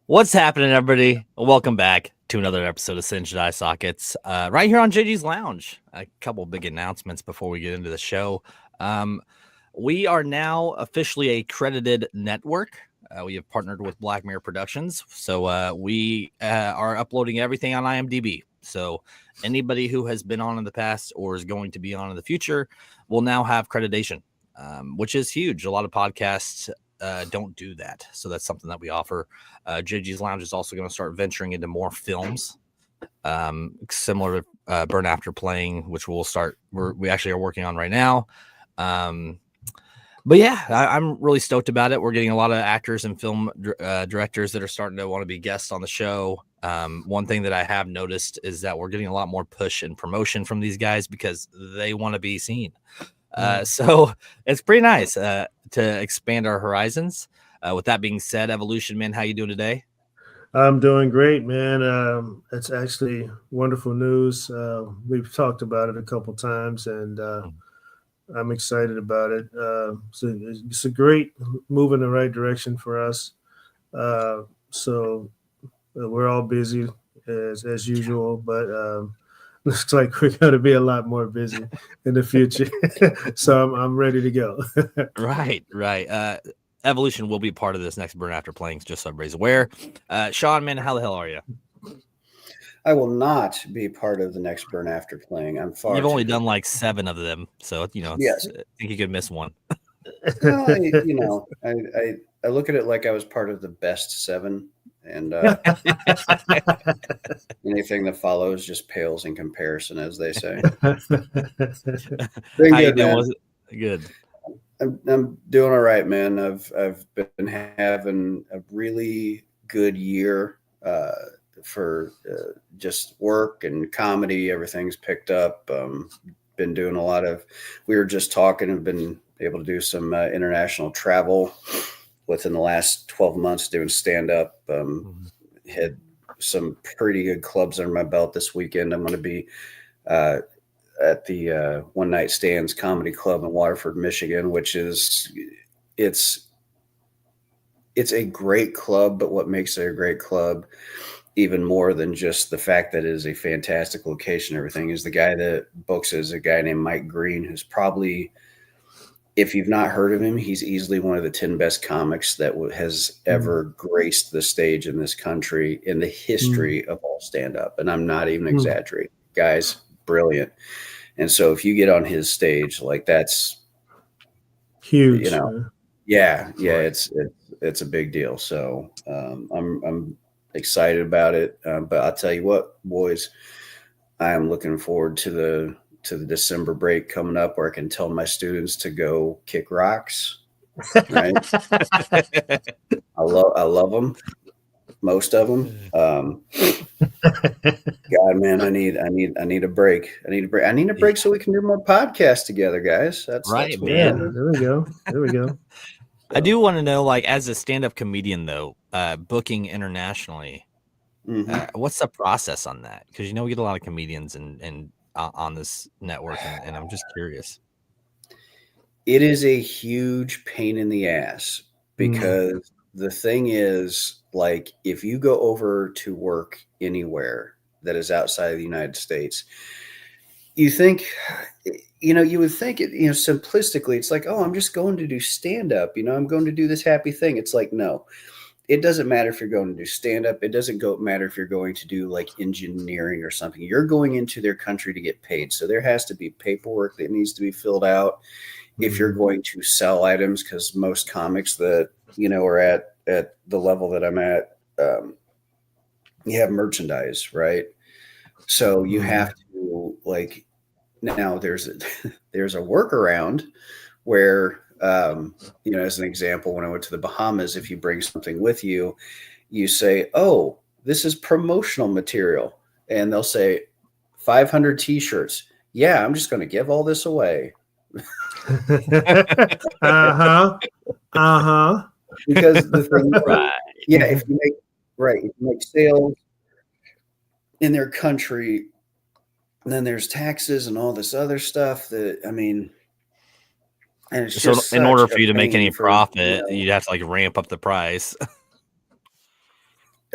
What's happening, everybody? Welcome back to another episode of Singed Eye Sockets, right here on JG's Lounge. A couple big announcements before we get into the show. We are now officially a credited network. We have partnered with Black Mirror Productions, so we are uploading everything on IMDb. So anybody who has been on in the past or is going to be on in the future will now have creditation, which is huge. A lot of podcasts don't do that, so that's something that we offer. JG's Lounge is also going to start venturing into more films, similar to Burn After Playing, which we actually are working on right now. But yeah, I'm really stoked about it. We're getting a lot of actors and film directors that are starting to want to be guests on the show. One thing that I have noticed is that we're getting a lot more push and promotion from these guys because they want to be seen. So it's pretty nice to expand our horizons. With that being said, Evolution Man, how you doing today? I'm doing great, man. It's actually wonderful news. We've talked about it a couple times, and I'm excited about it. So it's a great move in the right direction for us. So we're all busy as usual, but looks like we're going to be a lot more busy in the future. So I'm ready to go. Right. Evolution will be part of this next Burn After Playing, just so everybody's aware. Sean, man, how the hell are you? I will not be part of the next Burn After Playing. I'm far. You've only done like 7 of them, so yes. I think you could miss one. Well, I look at it like I was part of the best 7, and anything that follows just pales in comparison, as they say. How you doing? Good. I'm doing all right, man. I've been having a really good year for just work and comedy. Everything's picked up. Been doing a lot of. We were just talking. Have been able to do some international travel within the last 12 months, doing stand up. Had some pretty good clubs under my belt this weekend. I'm going to be at the One Night Stands Comedy Club in Waterford, Michigan, which is it's a great club, but what makes it a great club even more than just the fact that it is a fantastic location, everything, is the guy that books is a guy named Mike Green, who's probably, if you've not heard of him, he's easily one of the 10 best comics that has ever graced the stage in this country in the history of all stand-up. And I'm not even exaggerating. Guy's brilliant. And so if you get on his stage, like, that's huge. Yeah, it's a big deal. So I'm excited about it. But I'll tell you what, boys, I am looking forward to the December break coming up, where I can tell my students to go kick rocks. Right? I love them. Most of them. God, man, I need a break. I need a break so we can do more podcasts together, guys. That's man. There we go. I do want to know, like, as a stand-up comedian, though, booking internationally, what's the process on that? Because we get a lot of comedians and on this network, and I'm just curious. It is a huge pain in the ass, because the thing is, like, if you go over to work anywhere that is outside of the United States, you think, you would think it, simplistically, it's like, oh, I'm just going to do stand-up, I'm going to do this happy thing. It's like, no, it doesn't matter if you're going to do stand-up. It doesn't matter if you're going to do like engineering or something. You're going into their country to get paid. So there has to be paperwork that needs to be filled out. If you're going to sell items, because most comics that, are at the level that I'm at, you have merchandise, right? So you have to, like, now there's a workaround where, as an example, when I went to the Bahamas, if you bring something with you, you say, oh, this is promotional material. And they'll say 500 t-shirts. Yeah, I'm just going to give all this away. Because the thing, if you make sales in their country, And then there's taxes and all this other stuff that, I mean, and it's So just in order such for a you to make any pain for, profit, you'd have to like ramp up the price.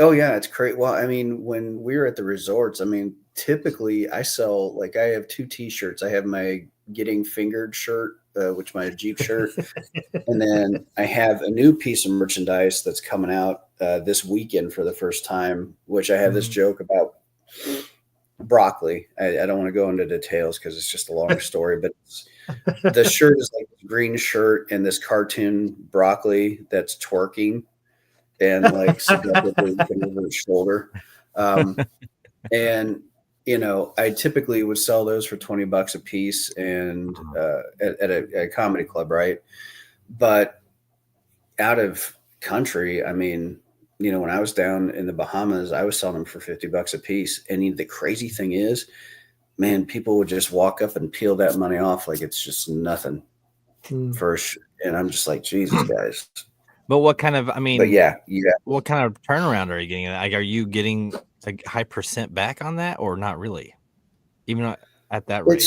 oh yeah, it's great. Well, I mean, when we were at the resorts, I mean, typically I sell, like, I have 2 t-shirts. I have my Getting Fingered shirt, which my Jeep shirt. And then I have a new piece of merchandise that's coming out this weekend for the first time, which I have this joke about broccoli. I don't want to go into details because it's just a long story, but the shirt is like a green shirt and this cartoon broccoli that's twerking and like seductively looking over his shoulder. And I typically would sell those for $20 a piece and at a comedy club, right? But out of country, I mean, when I was down in the Bahamas, I was selling them for $50 a piece. And the crazy thing is, man, people would just walk up and peel that money off like it's just nothing. And I'm just like, Jesus, guys. But what kind of, I mean, but yeah, what kind of turnaround are you getting? Like, are you getting a high percent back on that or not really? Even at that rate?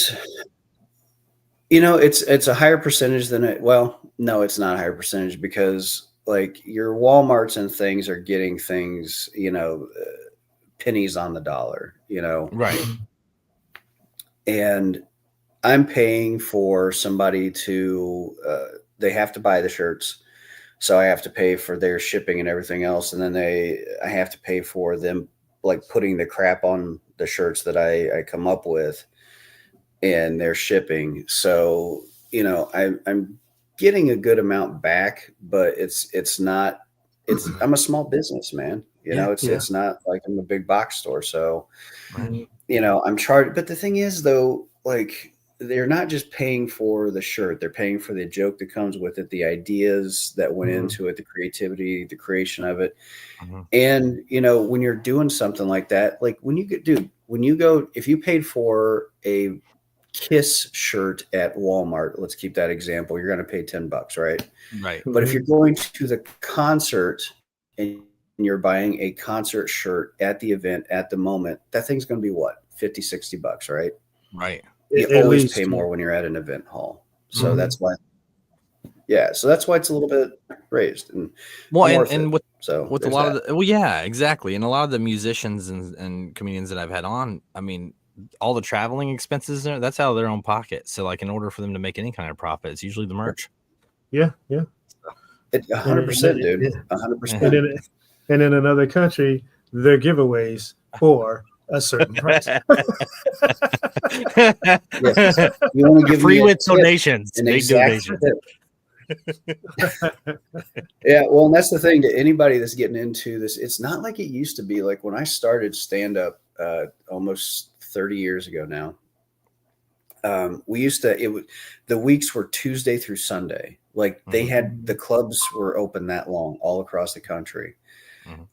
It's a higher percentage than it. Well, no, it's not a higher percentage because like your Walmarts and things are getting things, pennies on the dollar, Right. And I'm paying for somebody to, they have to buy the shirts. So I have to pay for their shipping and everything else. And then I have to pay for them, like putting the crap on the shirts that I come up with and their shipping. So, I'm getting a good amount back, but it's not, I'm a small business, man. It's not like I'm a big box store. So, I'm charged. But the thing is though, like, they're not just paying for the shirt. They're paying for the joke that comes with it, the ideas that went into it, the creativity, the creation of it. And, when you're doing something like that, like if you paid for a Kiss shirt at Walmart, let's keep that example, you're going to pay $10, right? Right. But if you're going to the concert and you're buying a concert shirt at the event at the moment, that thing's going to be what? $50-$60, right? Right. You always pay more when you're at an event hall. So that's why, so that's why it's a little bit raised. And with a lot of the, yeah, exactly. And a lot of the musicians and comedians that I've had on, I mean, all the traveling expenses, that's out of their own pocket. So like in order for them to make any kind of profit, it's usually the merch. Yeah. 100%, dude. 100%. And in another country, their giveaways for a certain price. You want to give free with donations, big donations. Yeah, well, and that's the thing to anybody that's getting into this. It's not like it used to be. Like when I started stand up almost 30 years ago now. The weeks were Tuesday through Sunday. Like they had, the clubs were open that long all across the country.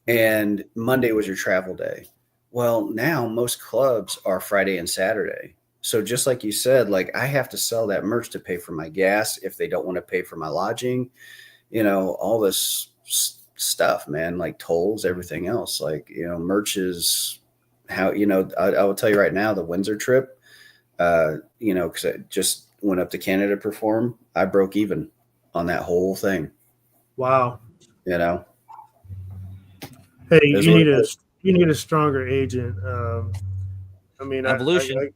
And Monday was your travel day. Well, now most clubs are Friday and Saturday. So just like you said, like I have to sell that merch to pay for my gas if they don't want to pay for my lodging, all this stuff, man, like tolls, everything else. Like, merch is how, I will tell you right now, the Windsor trip, because I just went up to Canada to perform. I broke even on that whole thing. Wow. Hey, you need a stronger agent. I mean, evolution.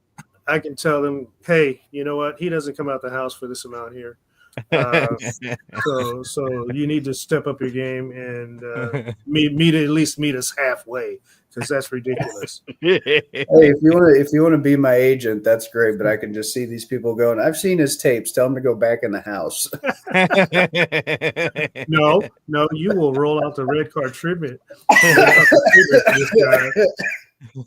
I can tell them, hey, you know what? He doesn't come out the house for this amount here. So you need to step up your game and at least meet us halfway, because that's ridiculous. Hey, if you want to be my agent, that's great. But I can just see these people going, I've seen his tapes. Tell him to go back in the house. No, you will roll out the red card treatment.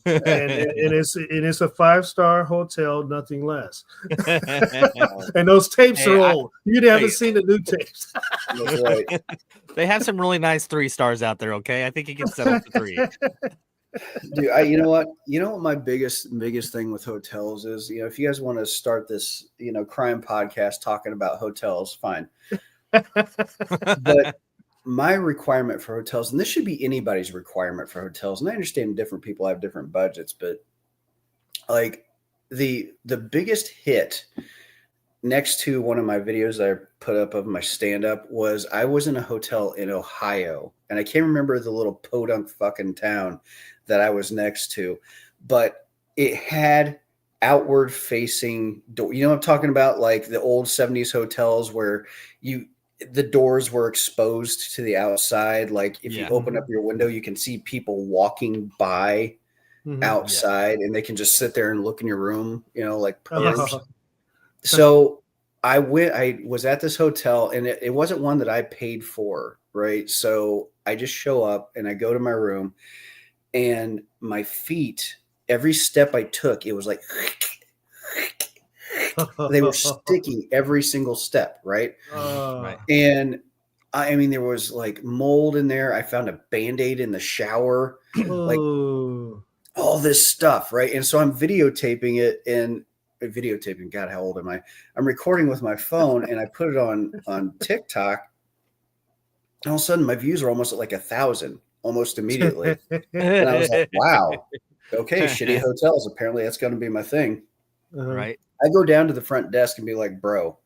And it's a 5-star hotel, nothing less. And those tapes are old. You haven't seen the new tapes. That's right. They have some really nice 3 stars out there. Okay, I think you can settle for 3. Dude, you know what my biggest thing with hotels is, if you guys want to start this, crime podcast talking about hotels, fine. But my requirement for hotels, and this should be anybody's requirement for hotels, and I understand different people have different budgets, but like the biggest hit next to one of my videos I put up of my stand-up was I was in a hotel in Ohio, and I can't remember the little podunk fucking town that I was next to, but it had outward facing door. You know what I'm talking about? Like the old 70s hotels where the doors were exposed to the outside. Like if you open up your window, you can see people walking by outside, and they can just sit there and look in your room, like pervs. So I was at this hotel, and it wasn't one that I paid for, right? So I just show up and I go to my room, and my feet, every step I took, it was like they were sticky every single step, right? Right. And I mean, there was like mold in there. I found a Band-Aid in the shower, like all this stuff, right? And so I'm videotaping it, and God, how old am I? I'm recording with my phone, and I put it on TikTok. And all of a sudden, my views are almost at like 1,000, almost immediately. And I was like, wow, okay, shitty hotels. Apparently, that's going to be my thing. Right. I go down to the front desk and be like, bro,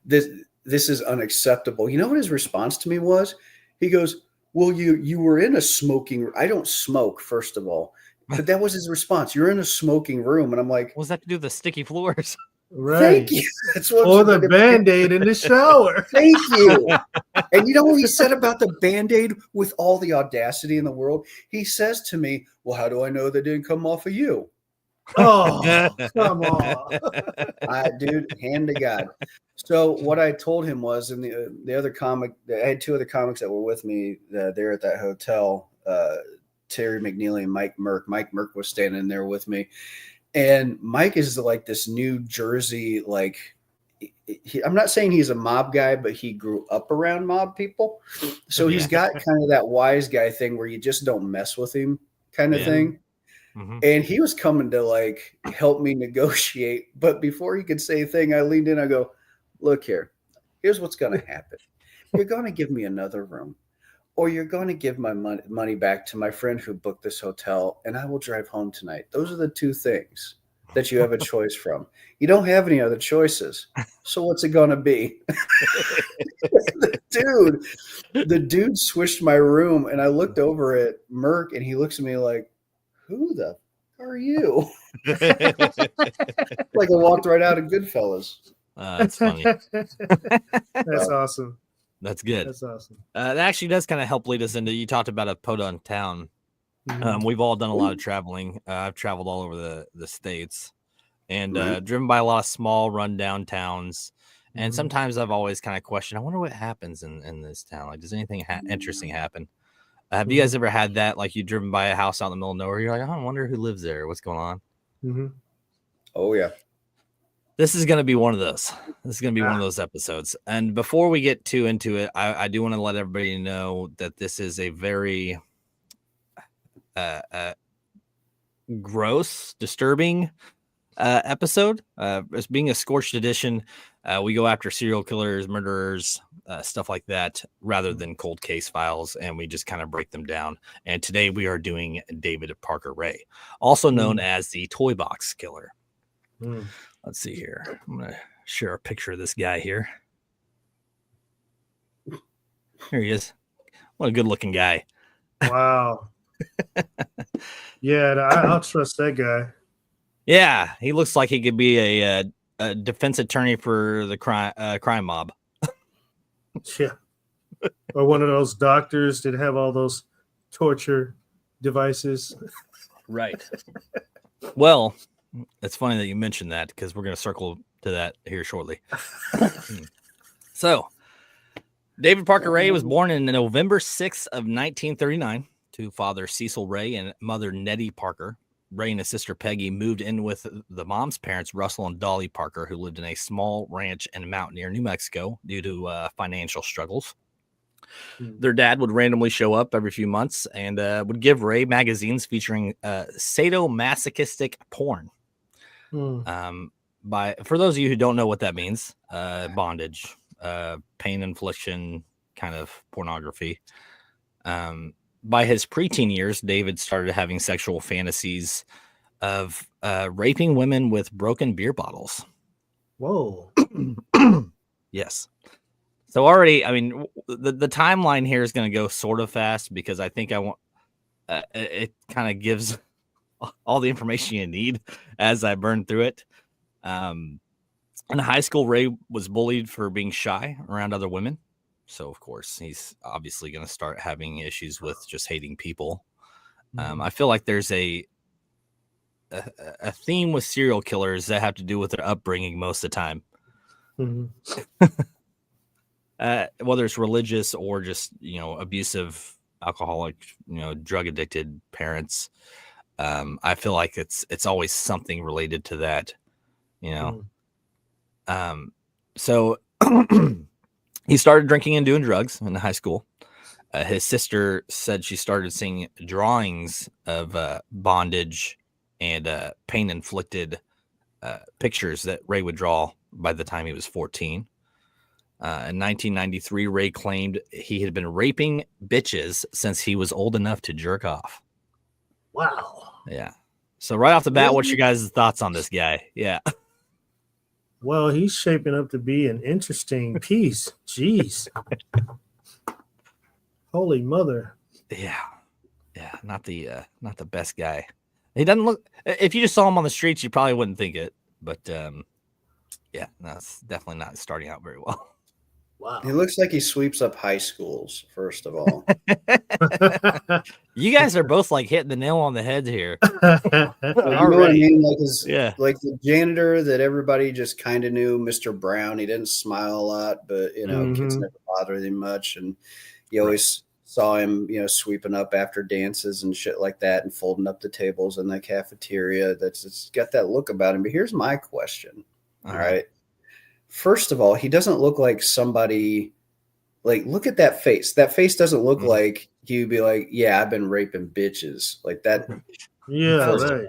this is unacceptable. You know what his response to me was? He goes, well, you were in a smoking. I don't smoke, first of all. But that was his response. You're in a smoking room. And I'm like, what's that to do with the sticky floors? Right. Thank you. That's what or the Band-Aid in the shower. Thank you. And you know what he said about the Band-Aid with all the audacity in the world? He says to me, well, how do I know they didn't come off of you? Oh, come on. Dude, hand to God. So what I told him was, in the other comic, I had two other comics that were with me there at that hotel, Terry McNeely and Mike Merck. Mike Merck was standing there with me. And Mike is like this New Jersey, like, I'm not saying he's a mob guy, but he grew up around mob people. So he's got kind of that wise guy thing where you just don't mess with him kind of thing. Mm-hmm. And he was coming to like help me negotiate. But before he could say a thing, I leaned in. I go, look here. Here's what's going to happen. You're going to give me another room, or you're going to give my money back to my friend who booked this hotel, and I will drive home tonight. Those are the two things that you have a choice from. You don't have any other choices. So what's it going to be? The dude switched my room, and I looked over at Merck, and he looks at me like, who the fuck are you? Like I walked right out of Goodfellas. That's funny. That's awesome. That's good. That's awesome. That actually does kind of help lead us into, you talked about a podunk town. Mm-hmm. We've all done a lot of traveling. I've traveled all over the States and driven by a lot of small rundown towns. And sometimes I've always kind of questioned, I wonder what happens in this town. Like, does anything interesting happen? Have you guys ever had that? Like, you've driven by a house out in the middle of nowhere. You're like, I wonder who lives there. What's going on? Mm-hmm. Oh, yeah. This is going to be one of those. This is going to be one of those episodes. And before we get too into it, I do want to let everybody know that this is a very gross, disturbing episode. As being a scorched edition, we go after serial killers, murderers, stuff like that, rather than cold case files, and we just kind of break them down. And today we are doing David Parker Ray, also known as the Toy Box Killer. Let's see here. I'm going to share a picture of this guy here. Here he is. What a good looking guy. Wow. Yeah, I'll trust that guy. Yeah, he looks like he could be a defense attorney for the crime mob. Yeah. Or one of those doctors that have all those torture devices. Right. Well, it's funny that you mentioned that because we're going to circle to that here shortly. So, David Parker Ray was born on November 6th of 1939 to father Cecil Ray and mother Nettie Parker. Ray and his sister Peggy moved in with the mom's parents, Russell and Dolly Parker, who lived in a small ranch in Mountaineer, New Mexico, due to financial struggles. Their dad would randomly show up every few months and would give Ray magazines featuring sadomasochistic porn. For those of you who don't know what that means, bondage, pain infliction, kind of pornography. By his preteen years, David started having sexual fantasies of raping women with broken beer bottles. Whoa. Yes. So already, I mean, the timeline here is going to go sort of fast because I think I want it kind of gives all the information you need as I burn through it. In high school, Ray was bullied for being shy around other women. So, of course, he's obviously going to start having issues with just hating people. I feel like there's a theme with serial killers that have to do with their upbringing most of the time. Whether it's religious or just, abusive, alcoholic, drug addicted parents. I feel like it's always something related to that, So he started drinking and doing drugs in high school. His sister said she started seeing drawings of bondage and pain inflicted pictures that Ray would draw by the time he was 14. In 1993, Ray claimed he had been raping bitches since he was old enough to jerk off. Wow. Yeah. So right off the bat, what's your guys' thoughts on this guy? Yeah. Well, he's shaping up to be an interesting piece. Jeez. Holy mother. Yeah. Yeah. Not the best guy. He doesn't look, if you just saw him on the streets, you probably wouldn't think it, but yeah, that's definitely not starting out very well. Wow. He looks like he sweeps up high schools, first of all. You guys are both like hitting the nail on the head here. You know what I mean? Like the janitor that everybody just kind of knew, Mr. Brown. He didn't smile a lot, but kids never bothered him much, and you always saw him, sweeping up after dances and shit like that, and folding up the tables in the cafeteria. It's got that look about him. But here's my question. All right. First of all, he doesn't look like somebody. Like, look at that face. That face doesn't look like he'd be like, yeah, I've been raping bitches like that. Yeah, right.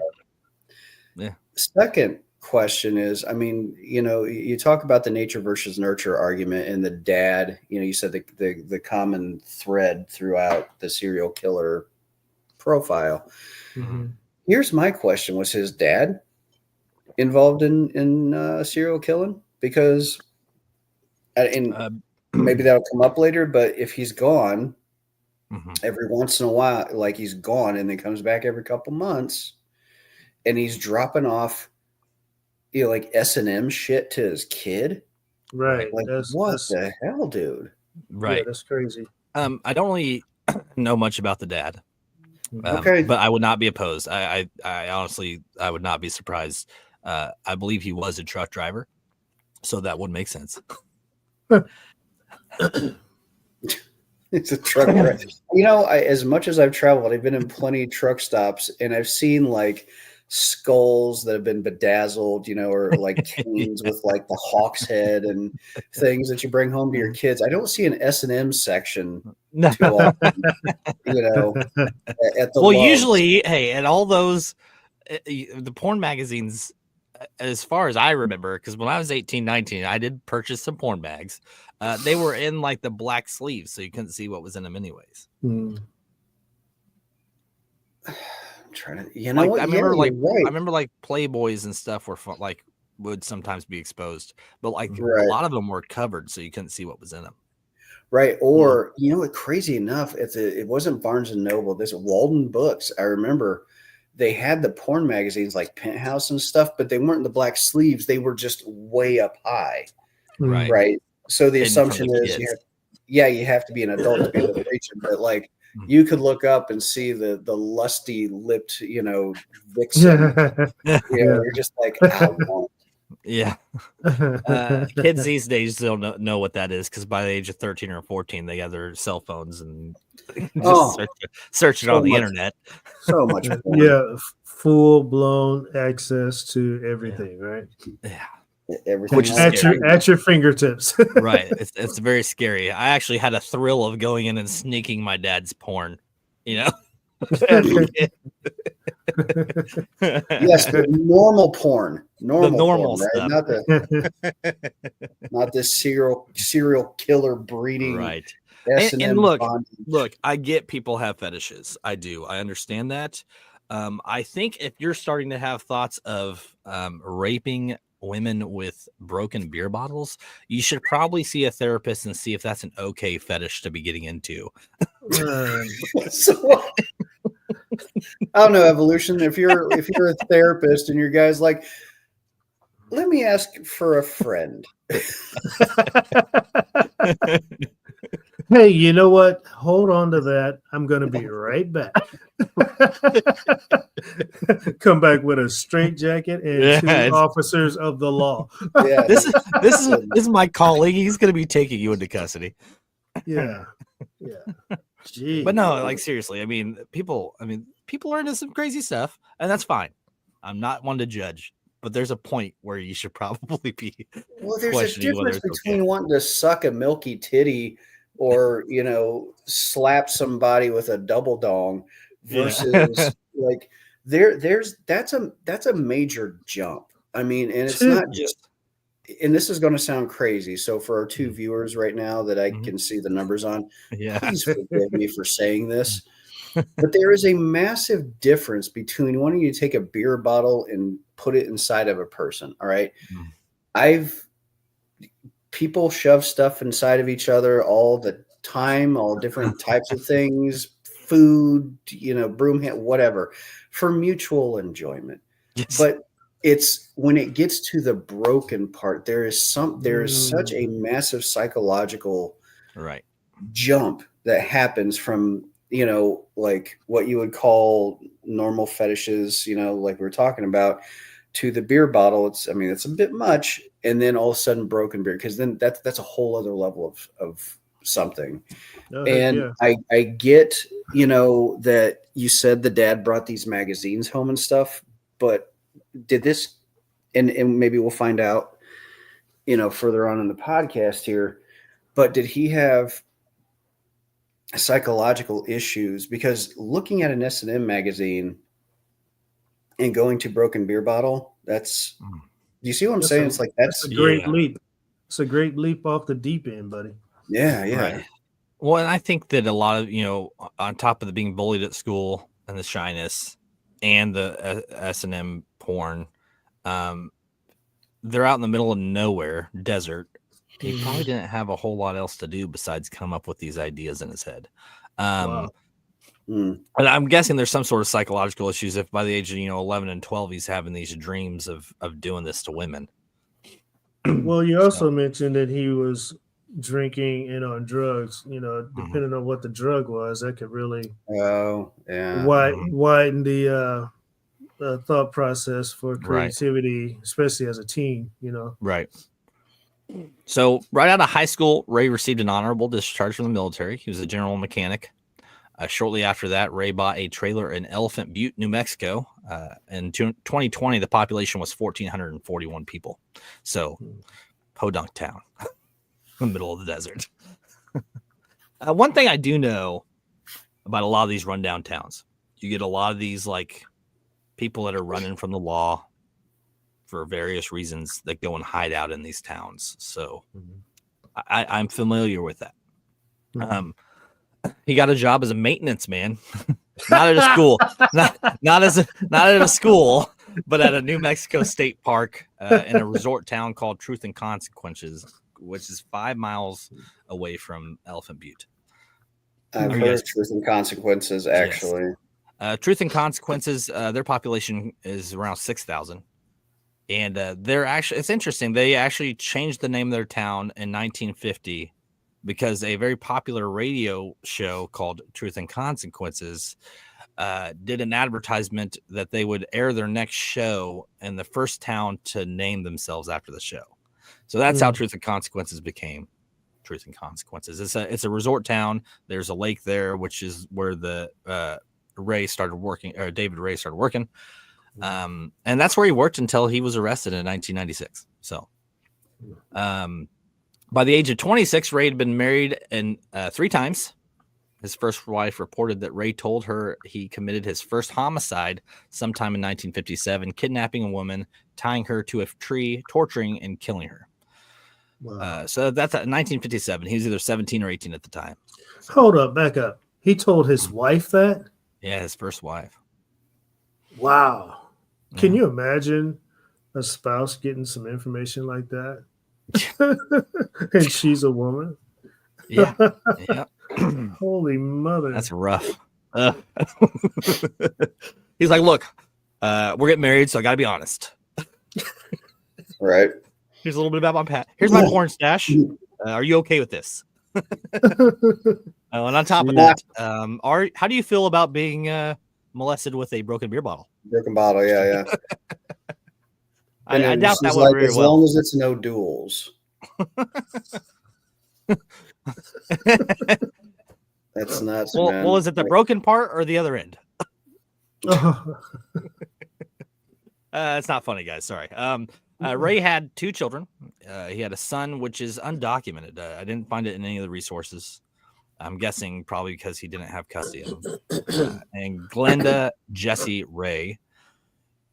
Yeah. Second question is, I mean, you talk about the nature versus nurture argument and the dad, you said the common thread throughout the serial killer profile. Here's my question. Was his dad involved in serial killing? Because maybe that'll come up later, but if he's gone every once in a while, like he's gone and then comes back every couple months and he's dropping off, like S&M shit to his kid. Right. Like, what the hell, dude? Right. Yeah, that's crazy. I don't really know much about the dad. Okay. But I would not be opposed. I honestly, I would not be surprised. I believe he was a truck driver, so that would make sense. It's a truck driver. As much as I've traveled, I've been in plenty of truck stops, and I've seen like skulls that have been bedazzled, or like canes with like the hawk's head and things that you bring home to your kids. I don't see an S&M section too often, at the Loves. Usually, hey, at all those, the porn magazines, as far as I remember, because when I was 18, 19, I did purchase some porn bags. They were in like the black sleeves, so you couldn't see what was in them anyways. I'm trying to, I remember like Playboys and stuff were like would sometimes be exposed, but like a lot of them were covered, so you couldn't see what was in them. Right. Or, crazy enough, it wasn't Barnes and Noble. This Walden Books. I remember they had the porn magazines like Penthouse and stuff, but they weren't in the black sleeves. They were just way up high. Right. Right. So the assumption is, you have to be an adult to be able to reach it. But like, you could look up and see the lusty lipped, vixen. You're just like, I want. Yeah. Kids these days don't know what that is, because by the age of 13 or 14, they got their cell phones and just search it on the internet. So much porn. Yeah, full blown access to everything, right? Yeah. Everything which is at your fingertips. Right. It's very scary. I actually had a thrill of going in and sneaking my dad's porn, Yes, the normal porn. Normal porn, right? Stuff. Not this serial killer breeding. Right. S&M and look, I get people have fetishes. I do. I understand that. I think if you're starting to have thoughts of raping women with broken beer bottles, you should probably see a therapist and see if that's an okay fetish to be getting into. So I don't know, Evolution. If you're a therapist and your guy's like, let me ask for a friend. Hey, you know what? Hold on to that. I'm going to be right back. Come back with a straight jacket and two officers of the law. Yeah, this is my colleague. He's going to be taking you into custody. Yeah. Jeez. But no, like seriously, I mean, people are into some crazy stuff, and that's fine. I'm not one to judge, but there's a point where you should probably be. Well, there's a difference between wanting to suck a milky titty or, slap somebody with a double dong versus like that's a major jump. I mean, and it's not just, and this is going to sound crazy. So for our two viewers right now that I can see the numbers on, please forgive me for saying this, but there is a massive difference between wanting you to take a beer bottle and put it inside of a person. All right. People shove stuff inside of each other all the time, all different types of things, food, broom hand, whatever, for mutual enjoyment. Yes. But it's when it gets to the broken part, there is such a massive psychological jump that happens from, like what you would call normal fetishes, like we were talking about, to the beer bottle. It's a bit much. And then all of a sudden broken beer, because then that's a whole other level of something. I get, that you said the dad brought these magazines home and stuff, but did this, and maybe we'll find out, further on in the podcast here, but did he have psychological issues? Because looking at an S&M magazine and going to broken beer bottle, that's, you see what I'm saying? It's like, that's a great leap. It's a great leap off the deep end, buddy. Yeah. Right. Well, and I think that a lot of, on top of the being bullied at school and the shyness and the S&M porn, they're out in the middle of nowhere, desert. He probably didn't have a whole lot else to do besides come up with these ideas in his head. Wow. And I'm guessing there's some sort of psychological issues if by the age of 11 and 12 he's having these dreams of doing this to women. Well, you also mentioned that he was drinking and on drugs. Depending on what the drug was, that could really widen the thought process for creativity, especially as a teen. Right. So right out of high school, Ray received an honorable discharge from the military. He was a general mechanic. Shortly after that, Ray bought a trailer in Elephant Butte, New Mexico. In 2020, the population was 1,441 people. So, podunk town, in the middle of the desert. One thing I do know about a lot of these rundown towns, you get a lot of these like people that are running from the law for various reasons that go and hide out in these towns. So, I'm familiar with that. He got a job as a maintenance man, not at a school, not at a school, but at a New Mexico state park in a resort town called Truth and Consequences, which is 5 miles away from Elephant Butte. I've heard of Truth and Consequences, actually. Yes. Truth and Consequences, their population is around 6,000. And it's interesting. They actually changed the name of their town in 1950 because a very popular radio show called Truth and Consequences did an advertisement that they would air their next show in the first town to name themselves after the show. So that's how Truth and Consequences became Truth and Consequences. It's a resort town. There's a lake there, which is where the David Ray started working. And that's where he worked until he was arrested in 1996. So, by the age of 26, Ray had been married 3 times. His first wife reported that Ray told her he committed his first homicide sometime in 1957, kidnapping a woman, tying her to a tree, torturing and killing her. Wow. So that's 1957. He was either 17 or 18 at the time. Hold up, back up. He told his wife that? Yeah, his first wife. Wow. Can Yeah. you imagine a spouse getting some information like that? And she's a woman? Yeah. Yeah. Holy mother. That's rough. He's like, look, we're getting married, so I got to be honest. Right. Here's a little bit about my past. Here's my porn stash. Are you okay with this? And on top of that, how do you feel about being molested with a broken beer bottle? Broken bottle, yeah. I doubt that she's would like, very as well. long as it's no duels. That's nuts, man. Well, is it the broken part or the other end? It's not funny, guys. Sorry. Ray had 2 children. He had a son, which is undocumented. I didn't find it in any of the resources. I'm guessing probably because he didn't have custody of him. And Glenda Jessie Ray,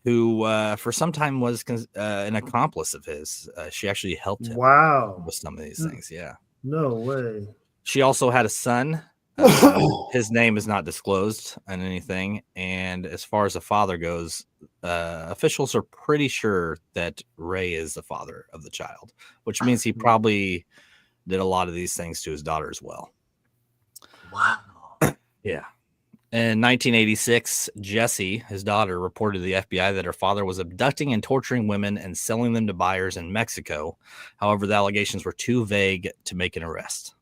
who for some time was an accomplice of his. She actually helped him with some of these things. Yeah. No way. She also had a son. His name is not disclosed on anything. And as far as the father goes, officials are pretty sure that Ray is the father of the child, which means he probably did a lot of these things to his daughter as well. Wow. Yeah. In 1986, Jessie, his daughter, reported to the FBI that her father was abducting and torturing women and selling them to buyers in Mexico. However, the allegations were too vague to make an arrest.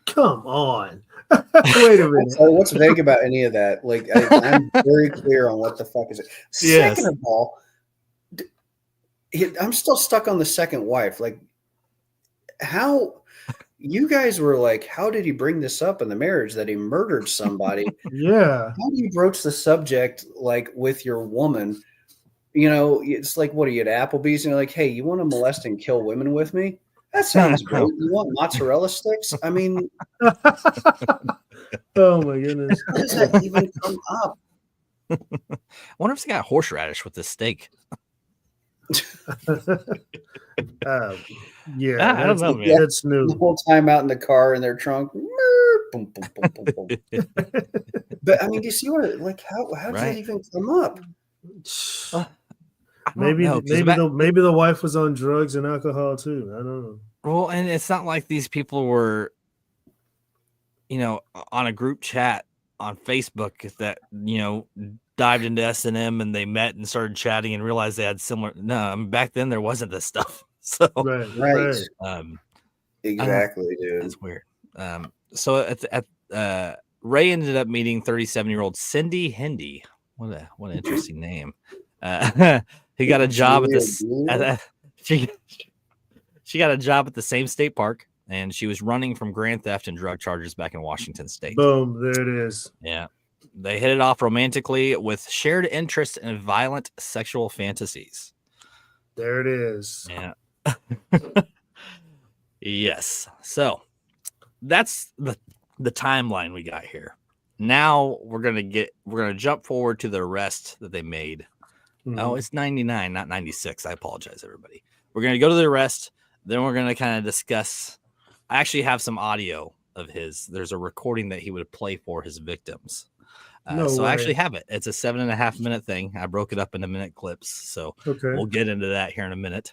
Come on. Wait a minute. So what's vague about any of that? Like, I'm very clear on what the fuck is it. Yes. Second of all, I'm still stuck on the second wife. Like, how you guys were like, how did he bring this up in the marriage that he murdered somebody? Yeah. How do you broach the subject like with your woman? You know, it's like, what are you at Applebee's? And you're like, hey, you want to molest and kill women with me? That sounds great. You want mozzarella sticks? I mean, Oh my goodness. how does that even come up? I wonder if it's got horseradish with this steak. Yeah, I don't know, man. That's new. The whole time out in the car in their trunk. Boom, boom, boom, boom, boom. But I mean, do you see what? Like, how does that even come up? Maybe the wife was on drugs and alcohol too. I don't know. Well, and it's not like these people were, on a group chat on Facebook that, dived into S&M and they met and started chatting and realized they had similar. No, I mean, back then there wasn't this stuff. So Right. Exactly, dude. That's weird. So Ray ended up meeting 37-year-old Cindy Hindi. What an interesting name. He got a job she got a job at the same state park, and she was running from grand theft and drug charges back in Washington State. Boom, there it is. Yeah. They hit it off romantically with shared interest in violent sexual fantasies. There it is. Yeah. Yes. So that's the timeline we got here. Now we're gonna jump forward to the arrest that they made. Mhm. Oh, it's 99, not 96. I apologize, everybody. We're gonna go to the arrest. Then we're gonna kind of discuss. I actually have some audio of his. There's a recording that he would play for his victims. So I actually have it. It's a 7.5 minute thing. I broke it up into minute clips. So we'll get into that here in a minute.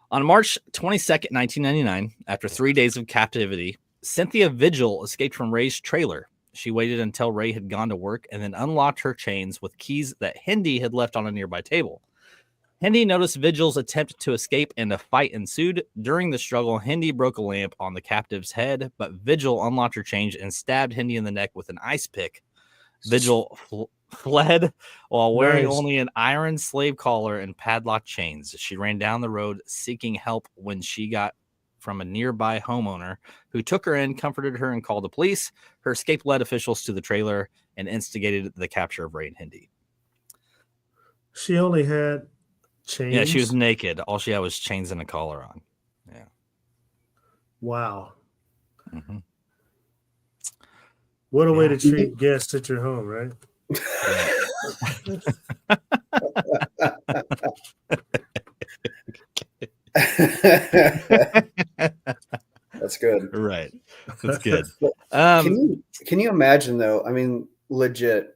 On March 22nd, 1999, after 3 days of captivity, Cynthia Vigil escaped from Ray's trailer. She waited until Ray had gone to work and then unlocked her chains with keys that Hindi had left on a nearby table. Hindi noticed Vigil's attempt to escape and a fight ensued. During the struggle, Hindi broke a lamp on the captive's head, but Vigil unlocked her chains and stabbed Hindi in the neck with an ice pick. Vigil fled while wearing only an iron slave collar and padlock chains. She ran down the road seeking help when she got from a nearby homeowner who took her in, comforted her, and called the police. Her escape led officials to the trailer and instigated the capture of Ray and Hindi. She only had chains? Yeah, she was naked. All she had was chains and a collar on. Yeah. Wow. Mm-hmm. What a way to treat guests at your home, right? That's good. Right. That's good. Can you imagine though? I mean, legit,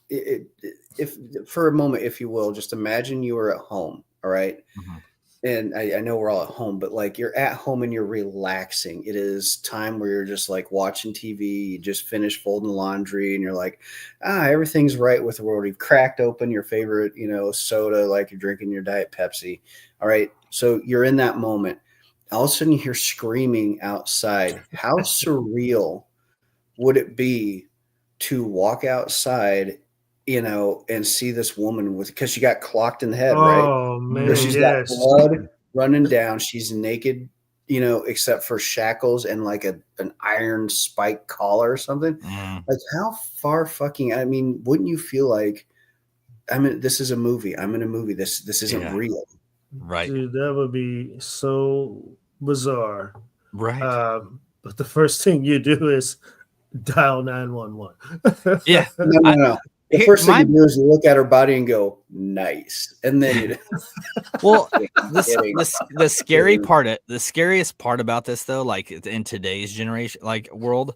if for a moment, if you will, just imagine you were at home. All right. Mm-hmm. And I know we're all at home, but like you're at home and you're relaxing. It is time where you're just like watching TV. You just finished folding laundry and you're like, everything's right with the world. You've cracked open your favorite, soda, like you're drinking your Diet Pepsi. All right. So you're in that moment. All of a sudden you hear screaming outside. How surreal would it be to walk outside, and see this woman because she got clocked in the head, right? Oh So man, she's got yes. blood running down. She's naked, except for shackles and like an iron spike collar or something. Like how far I mean, wouldn't you feel like, this is a movie. I'm in a movie. This isn't real. Right. Dude, that would be so bizarre. Right. But the first thing you do is dial 911. Yeah. No. The first thing you do is you look at her body and go, nice. And then you well, the scariest part about this though, like in today's generation, like world,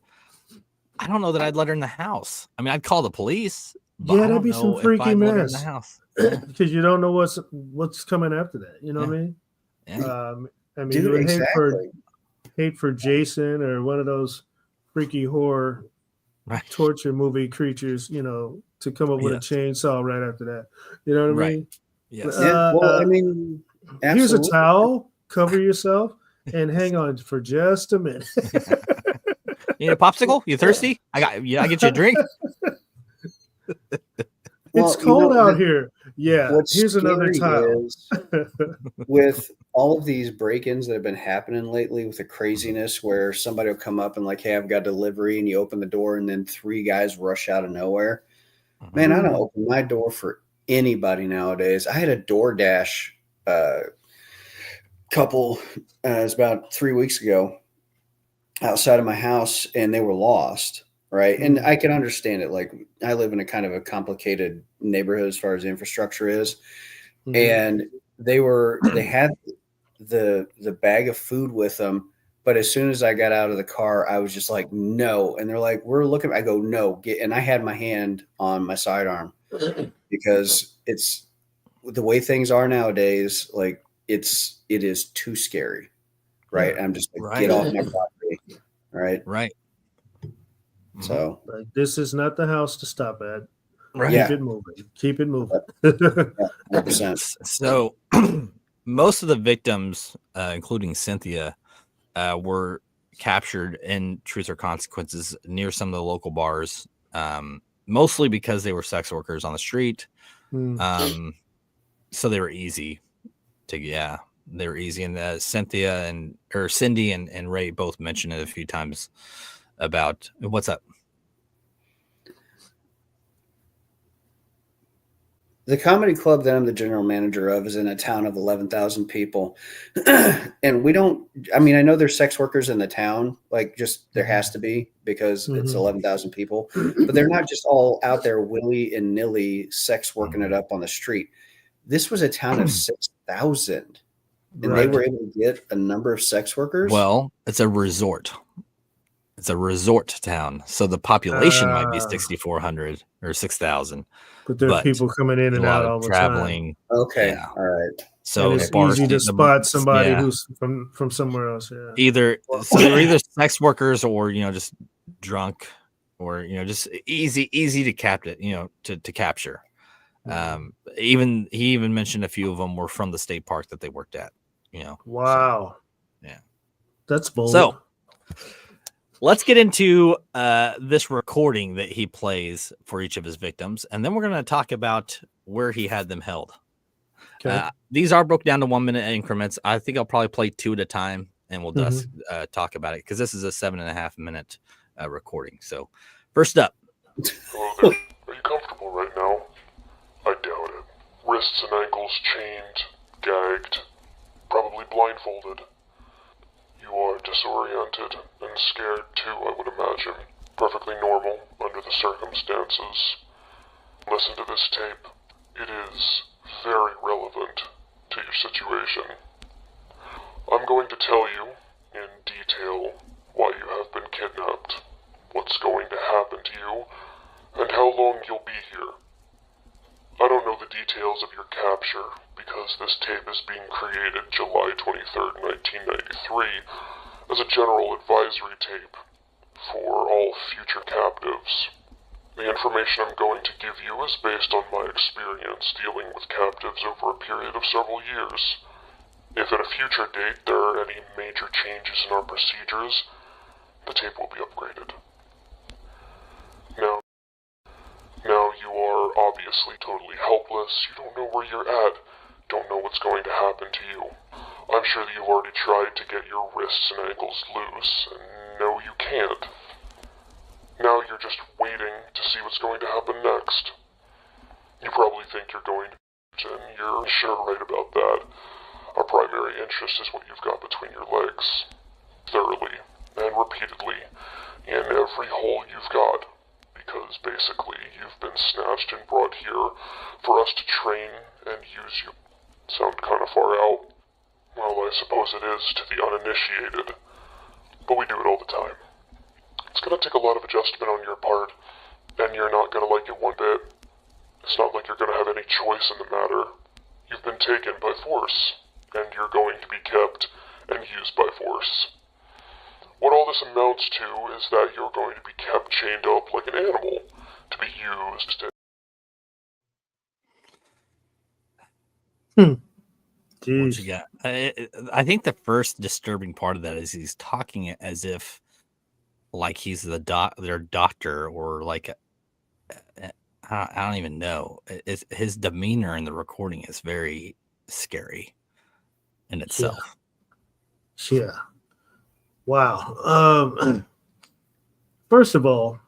I don't know that I'd let her in the house. I mean, I'd call the police. But that'd be some freaky mess. In the house. Because you don't know what's coming after that. You know what I mean? Yeah. I mean, Dude, you would exactly. hate for Jason or one of those freaky horror torture movie creatures, to come up with a chainsaw right after that. You know what I mean? Yes. Well, I mean, here's a towel, cover yourself, and hang on for just a minute. You need a popsicle? You thirsty? I get you a drink. It's cold out here. Yeah. Here's another towel. With all of these break-ins that have been happening lately with the craziness where somebody will come up and like, hey, I've got delivery, and you open the door and then 3 guys rush out of nowhere. Man, I don't open my door for anybody nowadays. I had a DoorDash couple, it was about 3 weeks ago, outside of my house, and they were lost. Right. And I can understand it. Like I live in a kind of a complicated neighborhood as far as infrastructure is. And they had the bag of food with them. But as soon as I got out of the car, I was just like, no. And they're like, we're looking, I go, no, and I had my hand on my sidearm because it's the way things are nowadays. Like it is too scary. Right. Yeah. I'm just like, get off my property. Right. Right. So like, this is not the house to stop at. Right. Keep it moving. 100%. So most of the victims, including Cynthia, were captured in Truth or Consequences near some of the local bars, mostly because they were sex workers on the street. So they were easy to, they were easy. And Cindy and Ray both mentioned it a few times about what's up. The comedy club that I'm the general manager of is in a town of 11,000 people. And I know there's sex workers in the town, like just there has to be because it's 11,000 people, but they're not just all out there willy and nilly sex working it up on the street. This was a town of 6,000 and they were able to get a number of sex workers. Well, it's a resort. It's a resort town. So the population might be 6,400 or 6,00,000. But there are people coming in and out all the traveling. Time. Okay. Yeah. All right. So it's easy to spot somebody who's from somewhere else. Yeah. They're either sex workers or, just drunk or, just easy to capture, to capture. He even mentioned a few of them were from the state park that they worked at, Wow. So, yeah. That's bold. So let's get into this recording that he plays for each of his victims, and then we're going to talk about where he had them held. Okay. These are broke down to 1 minute increments. I think I'll probably play 2 at a time, and we'll just talk about it because this is a 7.5 minute recording. So, first up. Hello there. Are you comfortable right now? I doubt it. Wrists and ankles chained, gagged, probably blindfolded. You are disoriented and scared too, I would imagine. Perfectly normal under the circumstances. Listen to this tape. It is very relevant to your situation. I'm going to tell you in detail why you have been kidnapped, what's going to happen to you, and how long you'll be here. I don't know the details of your capture, because this tape is being created July 23rd, 1993, as a general advisory tape for all future captives. The information I'm going to give you is based on my experience dealing with captives over a period of several years. If at a future date there are any major changes in our procedures, the tape will be upgraded. Now you are obviously totally helpless. You don't know where you're at, don't know what's going to happen to you. I'm sure that you've already tried to get your wrists and ankles loose, and no, you can't. Now you're just waiting to see what's going to happen next. You probably think you're going to, and you're sure right about that. Our primary interest is what you've got between your legs, thoroughly and repeatedly, in every hole you've got, because basically you've been snatched and brought here for us to train and use you. Sound kind of far out? Well, I suppose it is to the uninitiated, but we do it all the time. It's gonna take a lot of adjustment on your part, and you're not gonna like it one bit. It's not like you're gonna have any choice in the matter. You've been taken by force, and you're going to be kept and used by force. What all this amounts to is that you're going to be kept chained up like an animal, to be used. What Jeez. you got? I think the first disturbing part of that is he's talking as if like he's their doctor, or like I don't even know. His demeanor in the recording is very scary in itself. Yeah. Wow. First of all,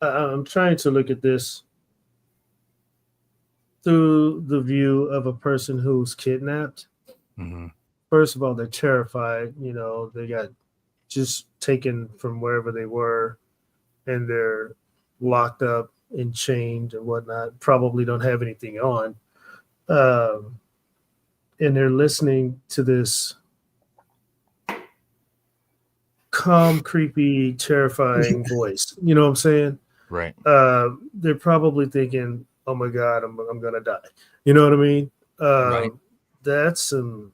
I'm trying to look at this through the view of a person who's kidnapped. Mm-hmm. First of all, they're terrified. You know, they got just taken from wherever they were, and they're locked up and chained and whatnot. Probably don't have anything on. And they're listening to this calm, creepy, terrifying voice. You know what I'm saying? Right. They're probably thinking, "Oh my God, I'm gonna die." You know what I mean? Right. That's some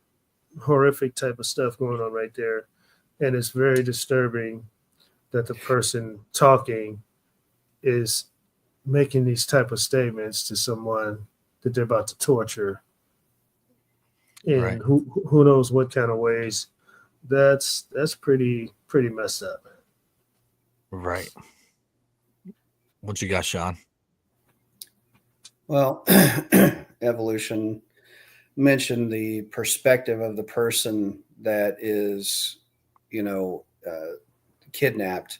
horrific type of stuff going on right there, and it's very disturbing that the person talking is making these type of statements to someone that they're about to torture in Right. who knows what kind of ways. That's pretty messed up. Right. What you got, Sean? Well, evolution mentioned the perspective of the person that is, kidnapped.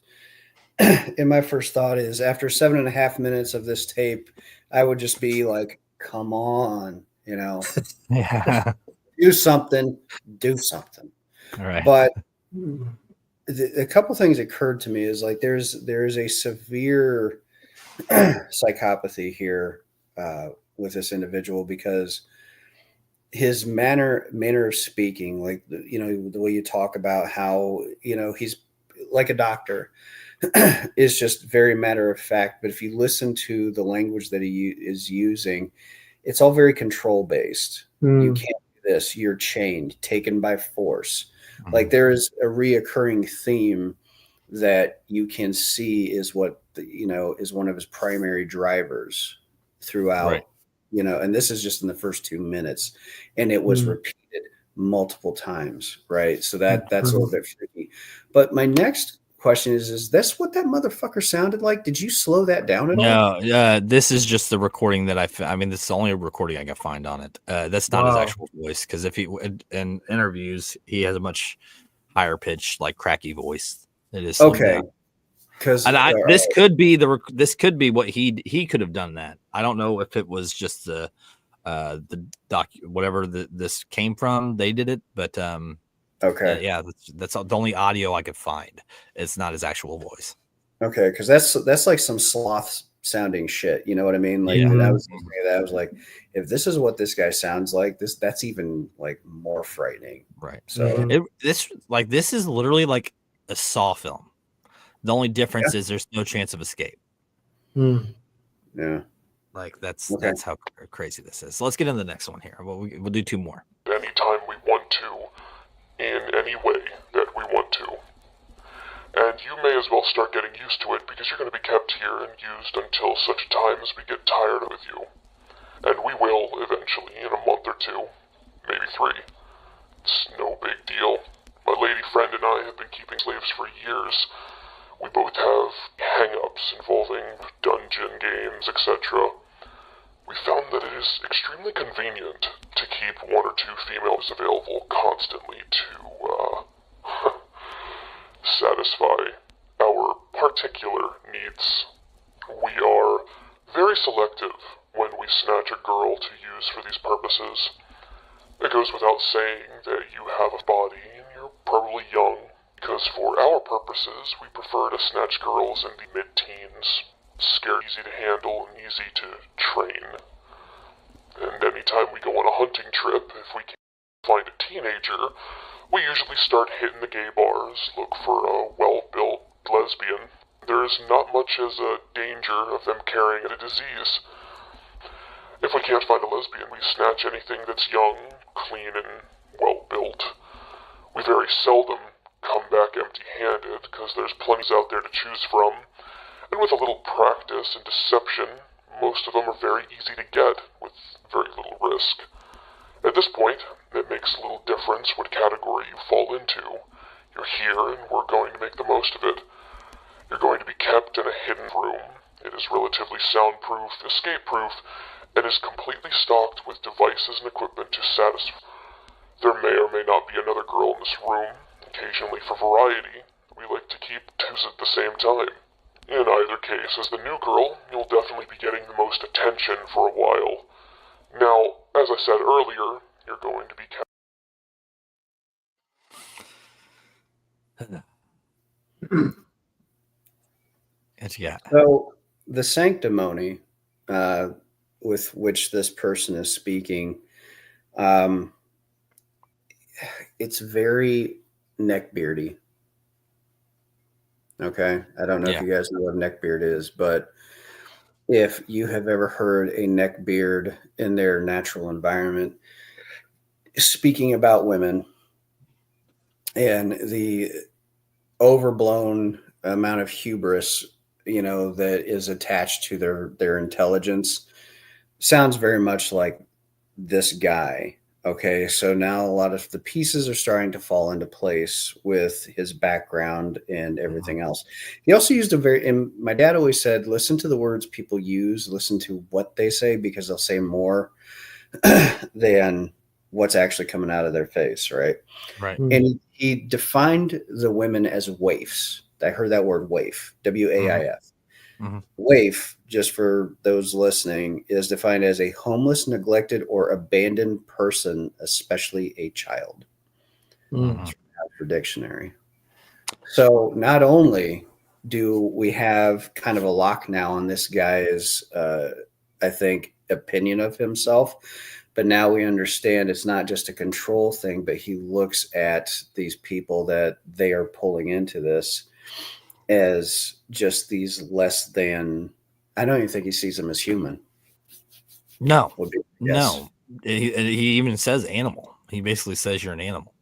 And my first thought is, after 7.5 minutes of this tape, I would just be like, come on, Yeah. do something. All right. But a couple things occurred to me is like, there's a severe psychopathy here with this individual, because his manner of speaking, like, the way you talk about how, he's like a doctor, is just very matter of fact. But if you listen to the language that he is using, it's all very control based. You can't do this. You're chained, taken by force. Mm-hmm. Like, there is a reoccurring theme that you can see is what is one of his primary drivers throughout. Right. And this is just in the first 2 minutes, and it was repeated multiple times, right? So that's a little bit freaky. But my next question is this what that motherfucker sounded like? Did you slow that down at all? No, this is just the recording that I mean, this is the only recording I can find on it. That's not his actual voice, because if he in interviews, he has a much higher pitched, like cracky voice. It is okay. Because this could be what he could have done that. I don't know if it was just the doc, whatever this came from. They did it, but okay, yeah, that's the only audio I could find. It's not his actual voice. Okay, because that's like some sloth sounding shit. You know what I mean? Like, and I was thinking that, I was like, if this is what this guy sounds like, that's even like more frightening. Right. So this is literally like a Saw film. The only difference is there's no chance of escape. Yeah. Like that's Okay. how crazy this is. So let's get into the next one here. We'll do two more. Anytime we want to, in any way that we want to. And you may as well start getting used to it because you're going to be kept here and used until such time as we get tired of you. And we will, eventually, in a month or two, maybe 3. It's no big deal. My lady friend and I have been keeping slaves for years. We both have hang-ups involving dungeon games, etc. We found that it is extremely convenient to keep 1 or 2 females available constantly to, satisfy our particular needs. We are very selective when we snatch a girl to use for these purposes. It goes without saying that you have a body and you're probably young, because for our purposes, we prefer to snatch girls in the mid-teens. Scared, easy to handle, and easy to train. And anytime we go on a hunting trip, if we can find a teenager, we usually start hitting the gay bars, look for a well-built lesbian. There is not much as a danger of them carrying a disease. If we can't find a lesbian, we snatch anything that's young, clean, and well-built. We very seldom come back empty-handed, because there's plenty out there to choose from. And with a little practice and deception, most of them are very easy to get, with very little risk. At this point, it makes little difference what category you fall into. You're here, and we're going to make the most of it. You're going to be kept in a hidden room. It is relatively soundproof, escape-proof, and is completely stocked with devices and equipment to satisfy. There may or may not be another girl in this room. Occasionally, for variety, we like to keep 2 at the same time. In either case, as the new girl, you'll definitely be getting the most attention for a while. Now, as I said earlier, you're going to be kept. What you got? So the sanctimony with which this person is speaking, it's very neckbeardy. Okay. I don't know if you guys know what neckbeard is, but if you have ever heard a neckbeard in their natural environment speaking about women and the overblown amount of hubris, that is attached to their intelligence, sounds very much like this guy. Okay, so now a lot of the pieces are starting to fall into place with his background and everything else. He also used and my dad always said, listen to the words people use, listen to what they say, because they'll say more than what's actually coming out of their face, right? Right. And he defined the women as waifs. I heard that word waif, W-A-I-F. Waif, just for those listening, is defined as a homeless, neglected, or abandoned person, especially a child. For dictionary. So not only do we have kind of a lock now on this guy's, I think, opinion of himself, but now we understand it's not just a control thing, but he looks at these people that they are pulling into this as just these less than, I don't even think he sees them as human. No. He even says animal. He basically says you're an animal.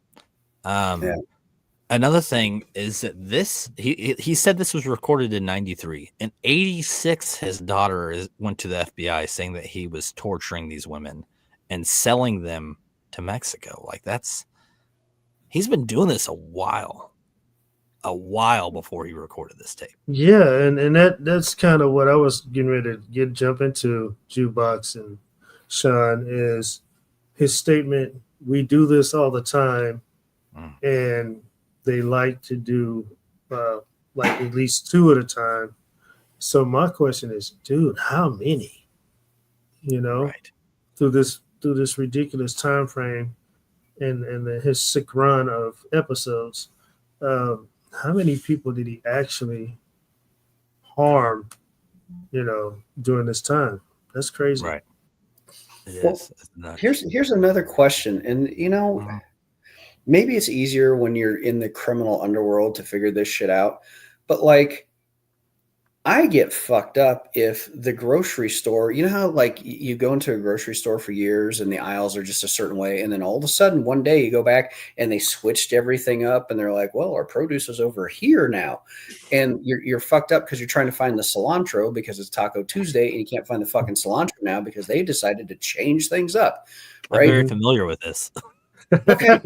Another thing is that he said this was recorded in 93. In 86, his daughter went to the FBI saying that he was torturing these women and selling them to Mexico. Like he's been doing this a while before he recorded this tape. Yeah, and that's kind of what I was getting ready to jump into, Jukebox and Sean, is his statement, we do this all the time, and they like to do like at least 2 at a time. So my question is, dude, how many? Right. Through this ridiculous time frame and his sick run of episodes, how many people did he actually harm, during this time? That's crazy. Right. It is. Here's another question. And, maybe it's easier when you're in the criminal underworld to figure this shit out. But, like, I get fucked up if the grocery store, you know how like you go into a grocery store for years and the aisles are just a certain way. And then all of a sudden one day you go back and they switched everything up and they're like, well, our produce is over here now. And you're fucked up because you're trying to find the cilantro because it's Taco Tuesday and you can't find the fucking cilantro now because they decided to change things up. I'm Right. very familiar with this. Okay.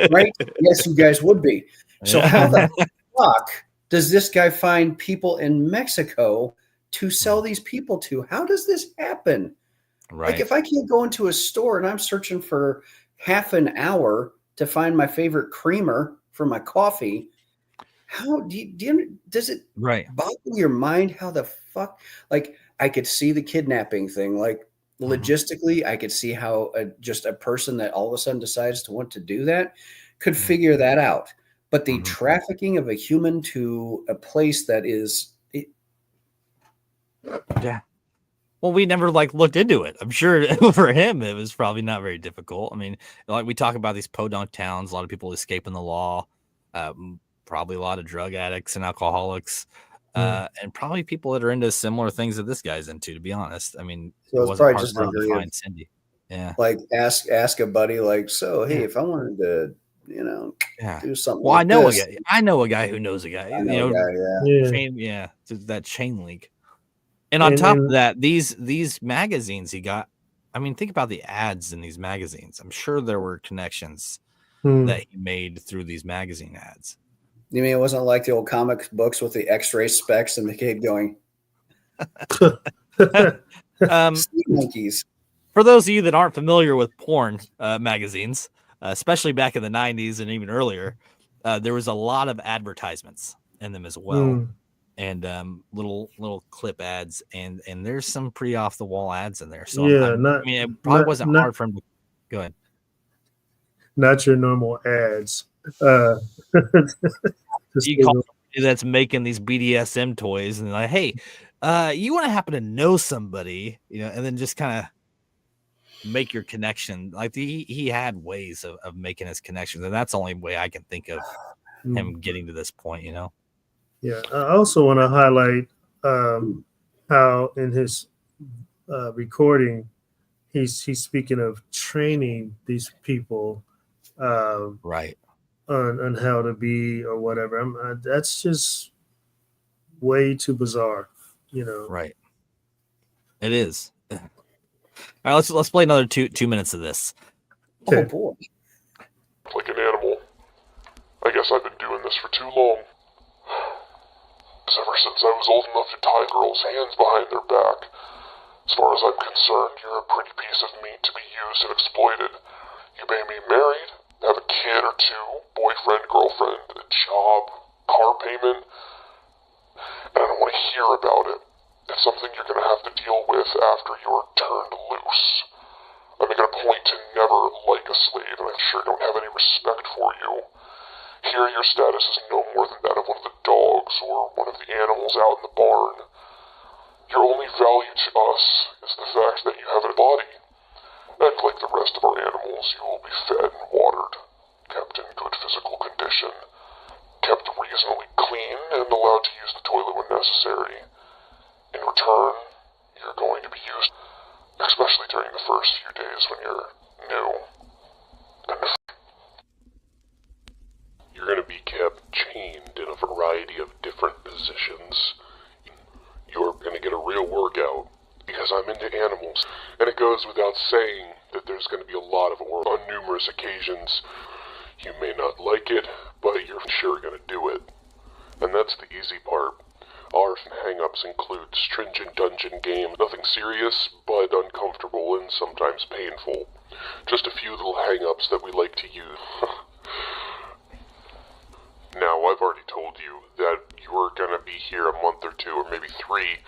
Right. Yes, you guys would be. So Yeah. how the fuck does this guy find people in Mexico to sell these people to? How does this happen? Right. Like if I can't go into a store and I'm searching for half an hour to find my favorite creamer for my coffee, how does it Right. boggle your mind? How the fuck? Like I could see the kidnapping thing. Like logistically, I could see how just a person that all of a sudden decides to want to do that could figure that out. But the trafficking of a human to a place that is, yeah. Well, we never like looked into it. I'm sure for him it was probably not very difficult. I mean, like we talk about these podunk towns, a lot of people escaping the law, probably a lot of drug addicts and alcoholics, and probably people that are into similar things that this guy's into. To be honest, I mean, so it it's wasn't probably hard just for him to degree of find Cindy. Yeah. like ask a buddy like, so hey, Yeah. if I wanted to, Yeah. do something. Well, like I know this, a guy. I know a guy who knows a guy. I know a guy, That chain link. And on top of that, these magazines he got. I mean, think about the ads in these magazines. I'm sure there were connections that he made through these magazine ads. You mean it wasn't like the old comic books with the X-ray specs and the kid going, monkeys. For those of you that aren't familiar with porn magazines, especially back in the 90s and even earlier, there was a lot of advertisements in them as well, and little clip ads, and there's some pretty off the wall ads in there. So yeah, I mean, it probably wasn't hard for him to go ahead. Not your normal ads. You call somebody that's making these BDSM toys and like, hey, you want to happen to know somebody, and then just kind of make your connection. Like he had ways of making his connections, and that's the only way I can think of him getting to this point. Yeah, I also want to highlight how in his recording he's speaking of training these people right on how to be or whatever. That's just way too bizarre, Right. It is. All right, let's play another two minutes of this. Oh boy. Like an animal. I guess I've been doing this for too long. Ever since I was old enough to tie girls' hands behind their back. As far as I'm concerned, you're a pretty piece of meat to be used and exploited. You may be married, have a kid or two, boyfriend, girlfriend, a job, car payment, and I don't want to hear about it. It's something you're going to have to deal with after you're turned loose. I make it a point to never like a slave, and I sure don't have any respect for you. Here your status is no more than that of one of the dogs or one of the animals out in the barn. Your only value to us is the fact that you have a body. And like the rest of our animals, you will be fed and watered, kept in good physical condition, kept reasonably clean, and allowed to use the toilet when necessary. In return, you're going to be used, especially during the first few days when you're new. And you're going to be kept chained in a variety of different positions. You're going to get a real workout, because I'm into animals, and it goes without saying that there's going to be a lot of work on numerous occasions. You may not like it, but you're sure going to do it. And that's the easy part. Our hang-ups include stringent dungeon games, nothing serious, but uncomfortable and sometimes painful. Just a few little hang-ups that we like to use. Now, I've already told you that you're gonna be here a month or two, or maybe 3.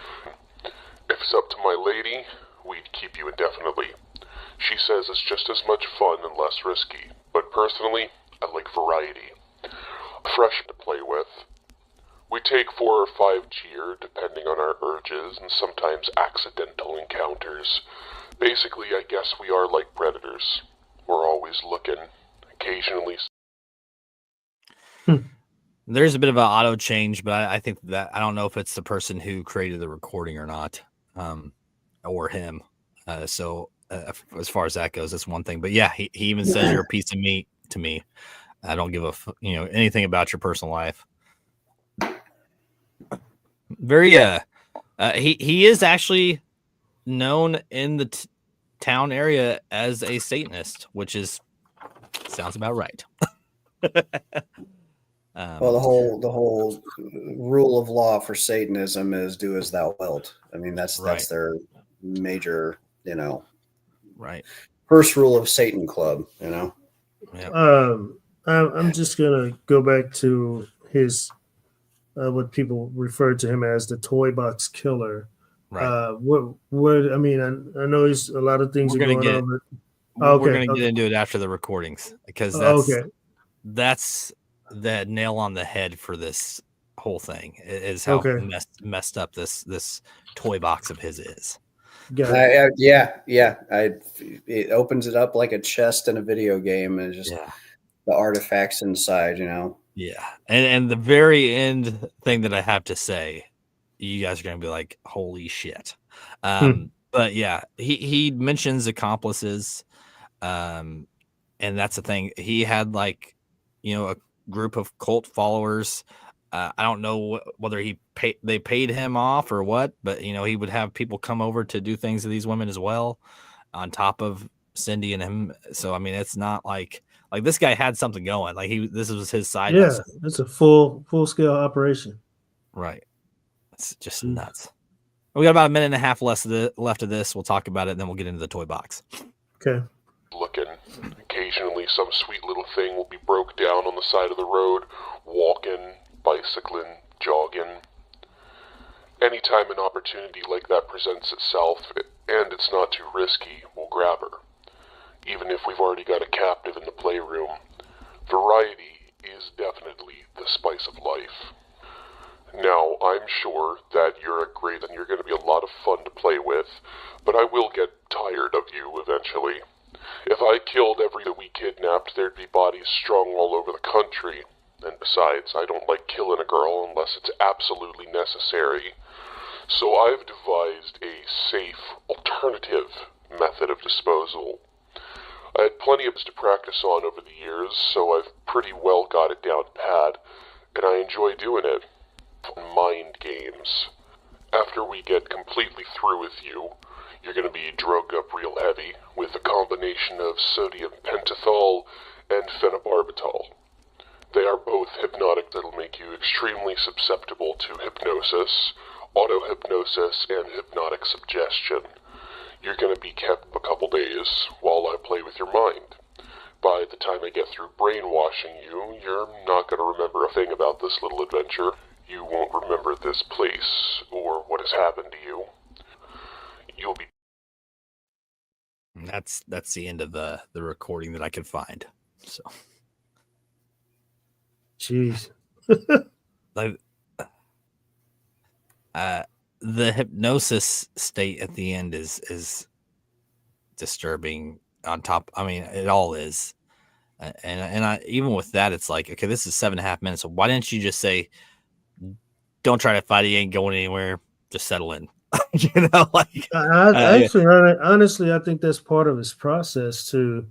If it's up to my lady, we'd keep you indefinitely. She says it's just as much fun and less risky, but personally, I like variety. Fresh to play with. We take 4 or 5 cheer, depending on our urges, and sometimes accidental encounters. Basically, I guess we are like predators. We're always looking, occasionally. There's a bit of an auto change, but I think that I don't know if it's the person who created the recording or not, or him. So as far as that goes, that's one thing. But yeah, he even says you're a piece of meat to me. I don't give anything about your personal life. Very he is actually known in the town area as a Satanist, which sounds about right. Well, the whole rule of law for Satanism is "do as thou wilt." I mean, that's their major, right. First rule of Satan Club. Yep. I'm just gonna go back to his what people refer to him as the toy box killer. Right. What I mean, I know he's a lot of things are going on, but we're gonna get into it after the recordings because that's the nail on the head for this whole thing is how messed up this toy box of his is. It opens it up like a chest in a video game, and just the artifacts inside, Yeah, and the very end thing that I have to say, you guys are gonna be like, "Holy shit!" But yeah, he mentions accomplices, and that's the thing. He had a group of cult followers. I don't know whether they paid him off or what, but he would have people come over to do things to these women as well, on top of Cindy and him. So I mean, it's not like this guy had something going. This was his side hustle. It's a full scale operation. Right. It's just nuts. We got about a minute and a half left of this. We'll talk about it, and then we'll get into the toy box. Okay. Looking. Occasionally some sweet little thing will be broke down on the side of the road, walking, bicycling, jogging. Anytime an opportunity like that presents itself, and it's not too risky, we'll grab her. Even if we've already got a captive in the playroom, variety is definitely the spice of life. Now, I'm sure that you're great and you're going to be a lot of fun to play with, but I will get tired of you eventually. If I killed every that we kidnapped, there'd be bodies strung all over the country. And besides, I don't like killing a girl unless it's absolutely necessary. So I've devised a safe, alternative method of disposal. I had plenty of this to practice on over the years, so I've pretty well got it down pat, and I enjoy doing it. Mind games. After we get completely through with you, you're going to be drugged up real heavy with a combination of sodium pentothal and phenobarbital. They are both hypnotic that'll make you extremely susceptible to hypnosis, auto-hypnosis, and hypnotic suggestion. You're going to be kept a couple days while I play with your mind. By the time I get through brainwashing you, you're not going to remember a thing about this little adventure. You won't remember this place or what has happened to you. You'll be. That's the end of the recording that I could find. So, jeez, the hypnosis state at the end is disturbing. On top, I mean, it all is, and I even with that, it's like, okay, this is 7.5 minutes. So why didn't you just say, "Don't try to fight. He ain't going anywhere. Just settle in." Honestly, I think that's part of his process to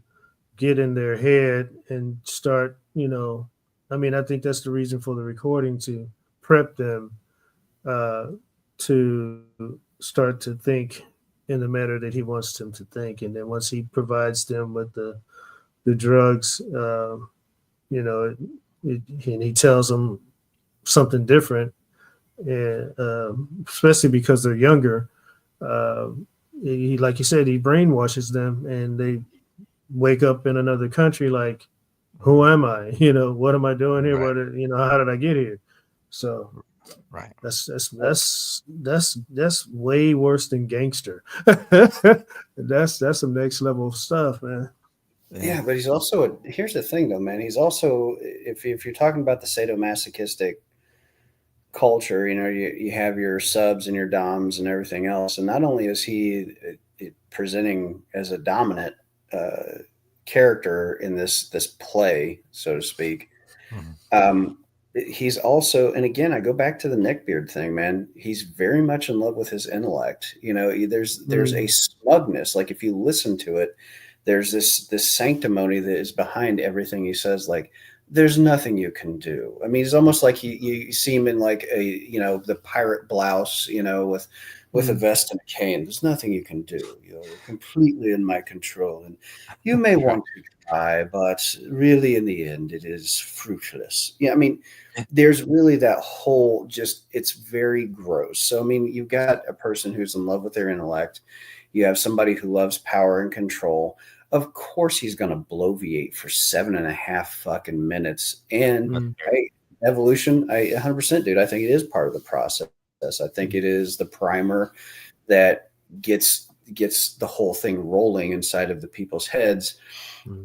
get in their head and start. I think that's the reason for the recording, to prep them to start to think in the manner that he wants them to think, and then once he provides them with the drugs, and he tells them something different. And especially because they're younger, like you said, he brainwashes them, and they wake up in another country like, who am I? What am I doing here? Right. How did I get here? So, right, that's way worse than gangster. That's some next level stuff, man. Yeah, but he's also here's the thing, though, man. He's also, if you're talking about the sadomasochistic culture, you have your subs and your doms and everything else, and not only is he presenting as a dominant character in this play, so to speak, he's also, and again, I go back to the neckbeard thing, man. He's very much in love with his intellect. There's a smugness. Like if you listen to it, there's this sanctimony that is behind everything he says. Like there's nothing you can do. I mean, it's almost like you see him in like the pirate blouse, with a vest and a cane. There's nothing you can do. You're completely in my control, and you may want to try, but really, in the end, it is fruitless. Yeah, I mean, there's really that whole it's very gross. So, I mean, you've got a person who's in love with their intellect. You have somebody who loves power and control. Of course, he's going to bloviate for 7.5 fucking minutes. And hey, evolution, 100%, dude. I think it is part of the process. I think it is the primer that gets the whole thing rolling inside of the people's heads.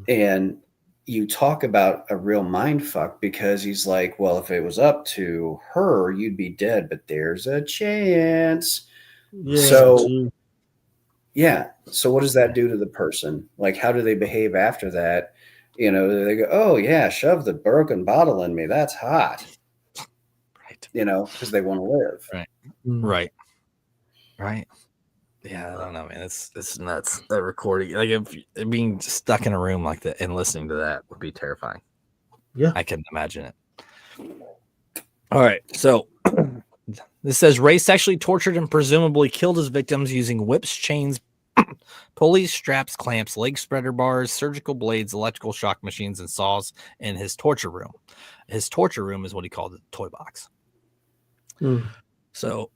And you talk about a real mind fuck because he's like, well, if it was up to her, you'd be dead, but there's a chance. Yeah. So what does that do to the person? Like, how do they behave after that? They go, oh yeah, shove the broken bottle in me. That's hot. Right. Because they want to live. Right. Right. Yeah, I don't know, man. It's nuts. That recording, like if being stuck in a room like that and listening to that would be terrifying. Yeah, I can imagine it. All right, so this says Ray sexually tortured and presumably killed his victims using whips, chains, pulleys, straps, clamps, leg spreader bars, surgical blades, electrical shock machines, and saws in his torture room. His torture room is what he called the toy box. So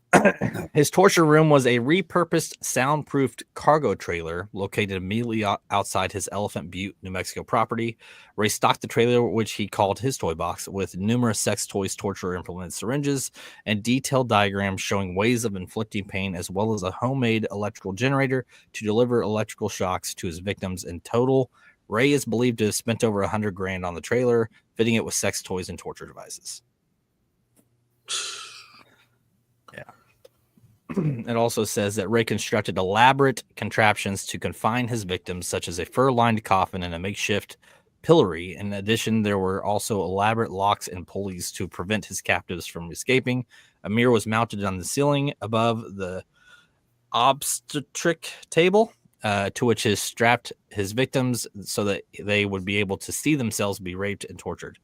his torture room was a repurposed soundproofed cargo trailer located immediately outside his Elephant Butte, New Mexico property. Ray stocked the trailer, which he called his toy box, with numerous sex toys, torture implements, syringes, and detailed diagrams showing ways of inflicting pain, as well as a homemade electrical generator to deliver electrical shocks to his victims. In total, Ray is believed to have spent over $100,000 on the trailer, fitting it with sex toys and torture devices. It also says that Ray constructed elaborate contraptions to confine his victims, such as a fur-lined coffin and a makeshift pillory. In addition, there were also elaborate locks and pulleys to prevent his captives from escaping. A mirror was mounted on the ceiling above the obstetric table, to which he strapped his victims so that they would be able to see themselves be raped and tortured.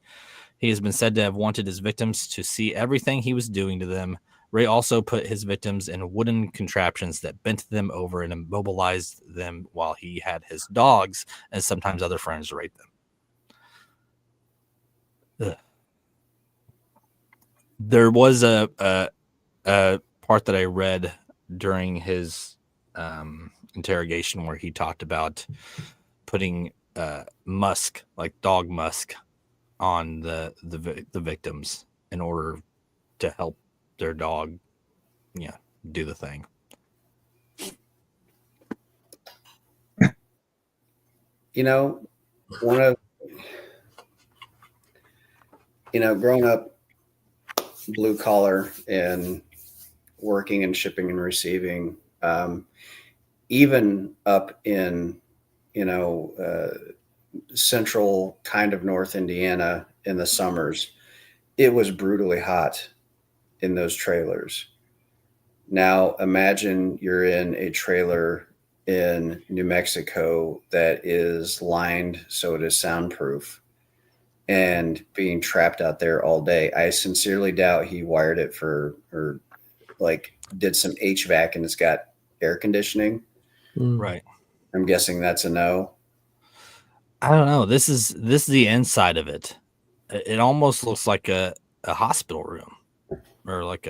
He has been said to have wanted his victims to see everything he was doing to them. Ray also put his victims in wooden contraptions that bent them over and immobilized them while he had his dogs and sometimes other friends rape them. Ugh. There was a part that I read during his interrogation where he talked about putting musk, like dog musk, on the victims in order to help their dog do the thing. One of growing up blue collar and working in shipping and receiving, even up in central kind of North Indiana in the summers, it was brutally hot in those trailers. Now imagine you're in a trailer in New Mexico that is lined so it is soundproof and being trapped out there all day. I sincerely doubt he wired it or did some HVAC and it's got air conditioning. Right. I'm guessing that's a no. I don't know. This is the inside of it. It almost looks like a hospital room, or like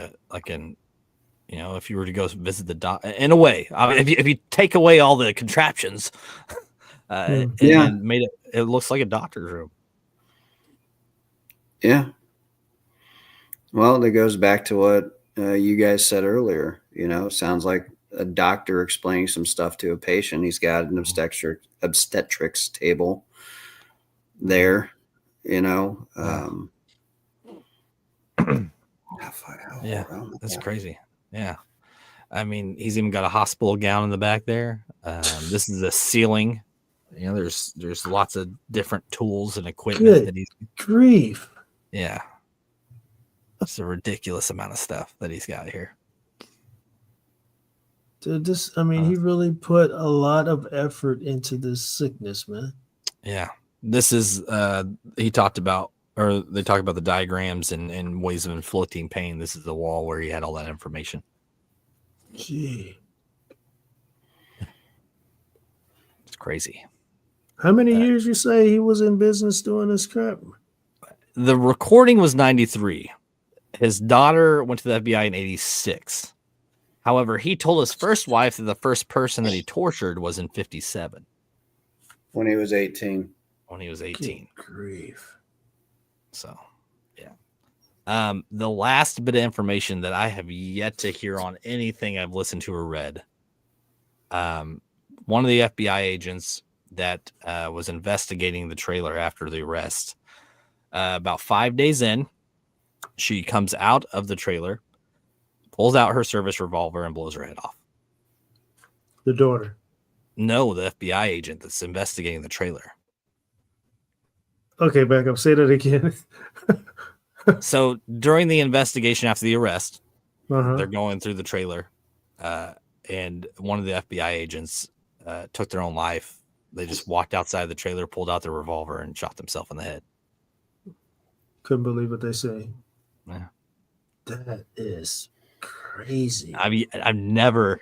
if you were to go visit the doc. In a way, I mean, if you take away all the contraptions, and made it looks like a doctor's room. Yeah. Well, that goes back to what you guys said earlier. Sounds like a doctor explaining some stuff to a patient. He's got an obstetrics table there, Yeah, that's crazy. Yeah. I mean, he's even got a hospital gown in the back there. This is a ceiling. There's lots of different tools and equipment. Good grief. Yeah. It's a ridiculous amount of stuff that he's got here. Dude, he really put a lot of effort into this sickness, man. Yeah. This is they talked about the diagrams and ways of inflicting pain. This is the wall where he had all that information. Gee. It's crazy. How many years you say he was in business doing this crap? The recording was 93. His daughter went to the FBI in 86. However, he told his first wife that the first person that he tortured was in 57. When he was 18. When he was 18. Good grief. So, yeah. The last bit of information that I have yet to hear on anything I've listened to or read. One of the FBI agents that was investigating the trailer after the arrest, about 5 days in, she comes out of the trailer, pulls out her service revolver, and blows her head off. The daughter? No, the FBI agent that's investigating the trailer. Okay, back up. Say that again. So during the investigation after the arrest, Uh-huh. they're going through the trailer, and one of the FBI agents took their own life. They just walked outside the trailer, pulled out their revolver, and shot themselves in the head. Couldn't believe what they say. Yeah. That is crazy. I've never,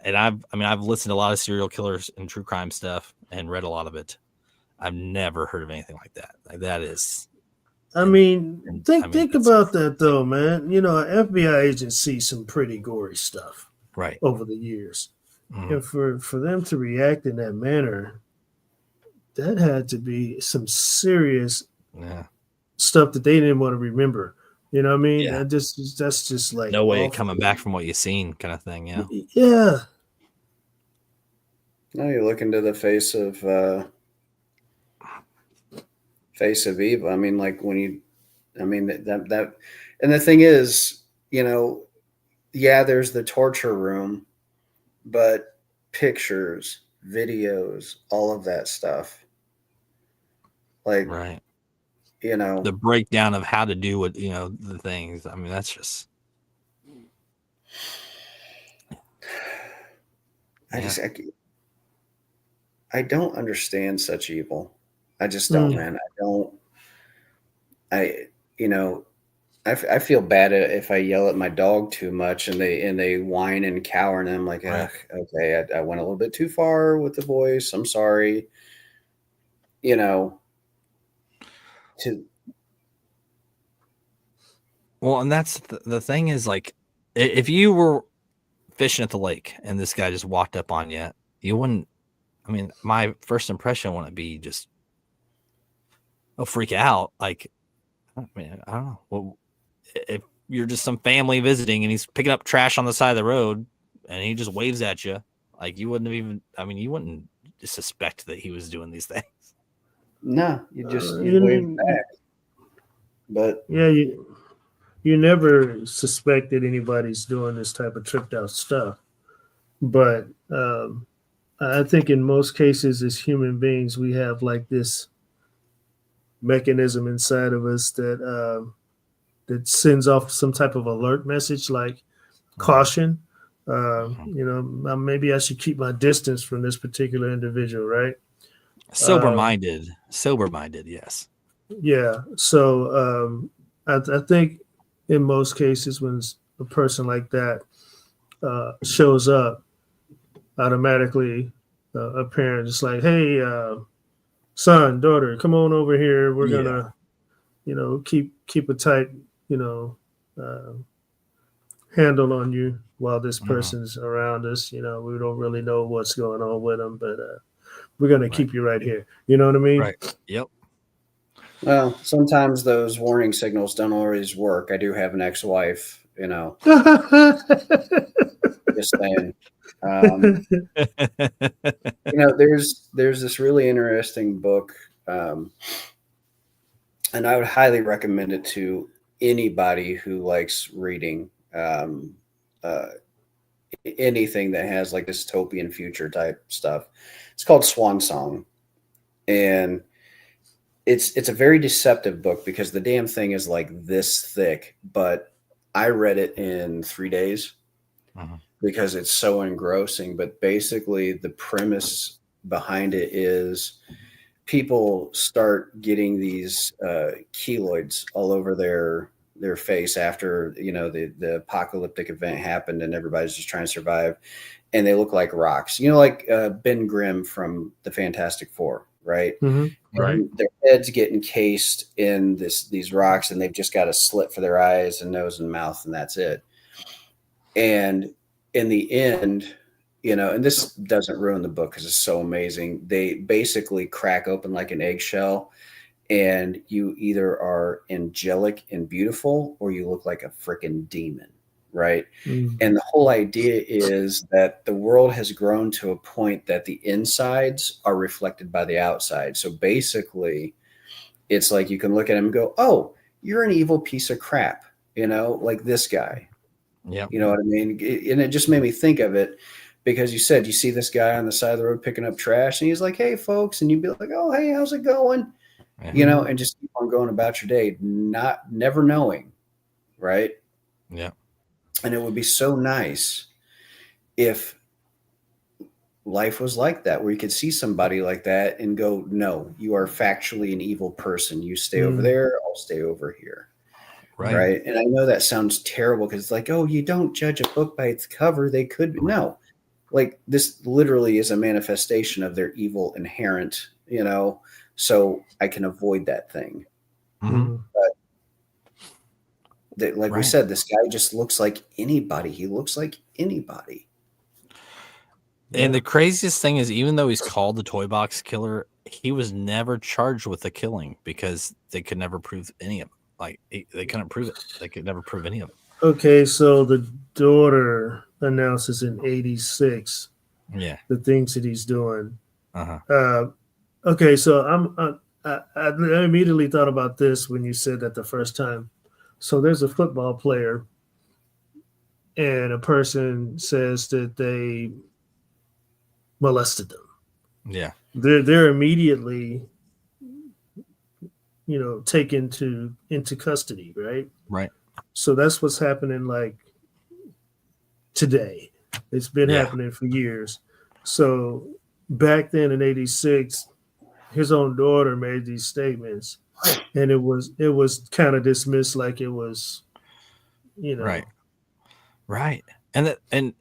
and I've listened to a lot of serial killers and true crime stuff and read a lot of it. I've never heard of anything like that. Like that is. Think about that though, man. You know, an FBI agent sees some pretty gory stuff, right, over the years, mm-hmm. and for them to react in that manner, that had to be some serious stuff that they didn't want to remember. You know what I mean? Yeah. That's just like no way awful. Coming back from what you've seen, kind of thing. Yeah. Yeah. Now you look into the face of evil. I mean, like that, and the thing is, you know, yeah, there's the torture room, but pictures, videos, all of that stuff, like, right. You know, the breakdown of how to do what, you know, the things. I mean, that's just. I don't understand such evil. I just don't, man. I feel bad if I yell at my dog too much and they whine and cower, and I'm like, okay, I went a little bit too far with the voice. I'm sorry. You know, well, and that's the thing is, like, if you were fishing at the lake and this guy just walked up on you, you wouldn't. I mean, my first impression wouldn't be just, freak out. Like, I mean, I don't know. Well, if you're just some family visiting and he's picking up trash on the side of the road and he just waves at you, like, you wouldn't have even. I mean, you wouldn't suspect that he was doing these things. No, you wave back. But yeah, you never suspect that anybody's doing this type of tripped out stuff. But I think in most cases, as human beings, we have like this mechanism inside of us that sends off some type of alert message, like caution. You know, maybe I should keep my distance from this particular individual, right? Sober-minded, yes. Yeah. So I think in most cases, when a person like that shows up, automatically a parent is like, hey, son, daughter, come on over here. We're gonna, you know, keep a tight, you know, handle on you while this person's around us. You know, we don't really know what's going on with them, but we're gonna keep you right here. You know what I mean? Right. Yep. Well, sometimes those warning signals don't always work. I do have an ex-wife, you know. Just saying. You know, there's this really interesting book, and I would highly recommend it to anybody who likes reading anything that has like dystopian future type stuff. It's called Swan Song, and it's a very deceptive book because the damn thing is like this thick, but I read it in 3 days because it's so engrossing. But basically the premise behind it is people start getting these keloids all over their face after, you know, the apocalyptic event happened and everybody's just trying to survive, and they look like rocks, you know, like Ben Grimm from the Fantastic Four, right? Right. And their heads get encased in these rocks, and they've just got a slit for their eyes and nose and mouth, and that's it. And in the end, you know, and this doesn't ruin the book because it's so amazing. They basically crack open like an eggshell, and you either are angelic and beautiful or you look like a freaking demon, right? And the whole idea is that the world has grown to a point that the insides are reflected by the outside. So basically, it's like you can look at him and go, oh, you're an evil piece of crap, you know, like this guy. Yeah. You know what I mean? And it just made me think of it because you said you see this guy on the side of the road picking up trash, and he's like, hey, folks. And you'd be like, oh, hey, how's it going? You know, and just keep on going about your day, never knowing, right? Yeah. And it would be so nice if life was like that, where you could see somebody like that and go, no, you are factually an evil person. You stay over there, I'll stay over here. Right. And I know that sounds terrible because it's like, oh, you don't judge a book by its cover. They could be. No, like this literally is a manifestation of their evil inherent, you know, so I can avoid that thing. But like we said, this guy just looks like anybody. He looks like anybody. And the craziest thing is, even though he's called the toy box killer, he was never charged with the killing because they could never prove any of it. Like they couldn't prove it. They could never prove any of it. Okay, so the daughter announces in '86 the things that he's doing. Okay, so I immediately thought about this when you said that the first time. So there's a football player, and a person says that they molested them. Yeah, they're immediately, you know, taken into custody, right? Right. So that's what's happening like today. It's been happening for years. So back then in '86, his own daughter made these statements, and it was kind of dismissed like it was, you know, right. And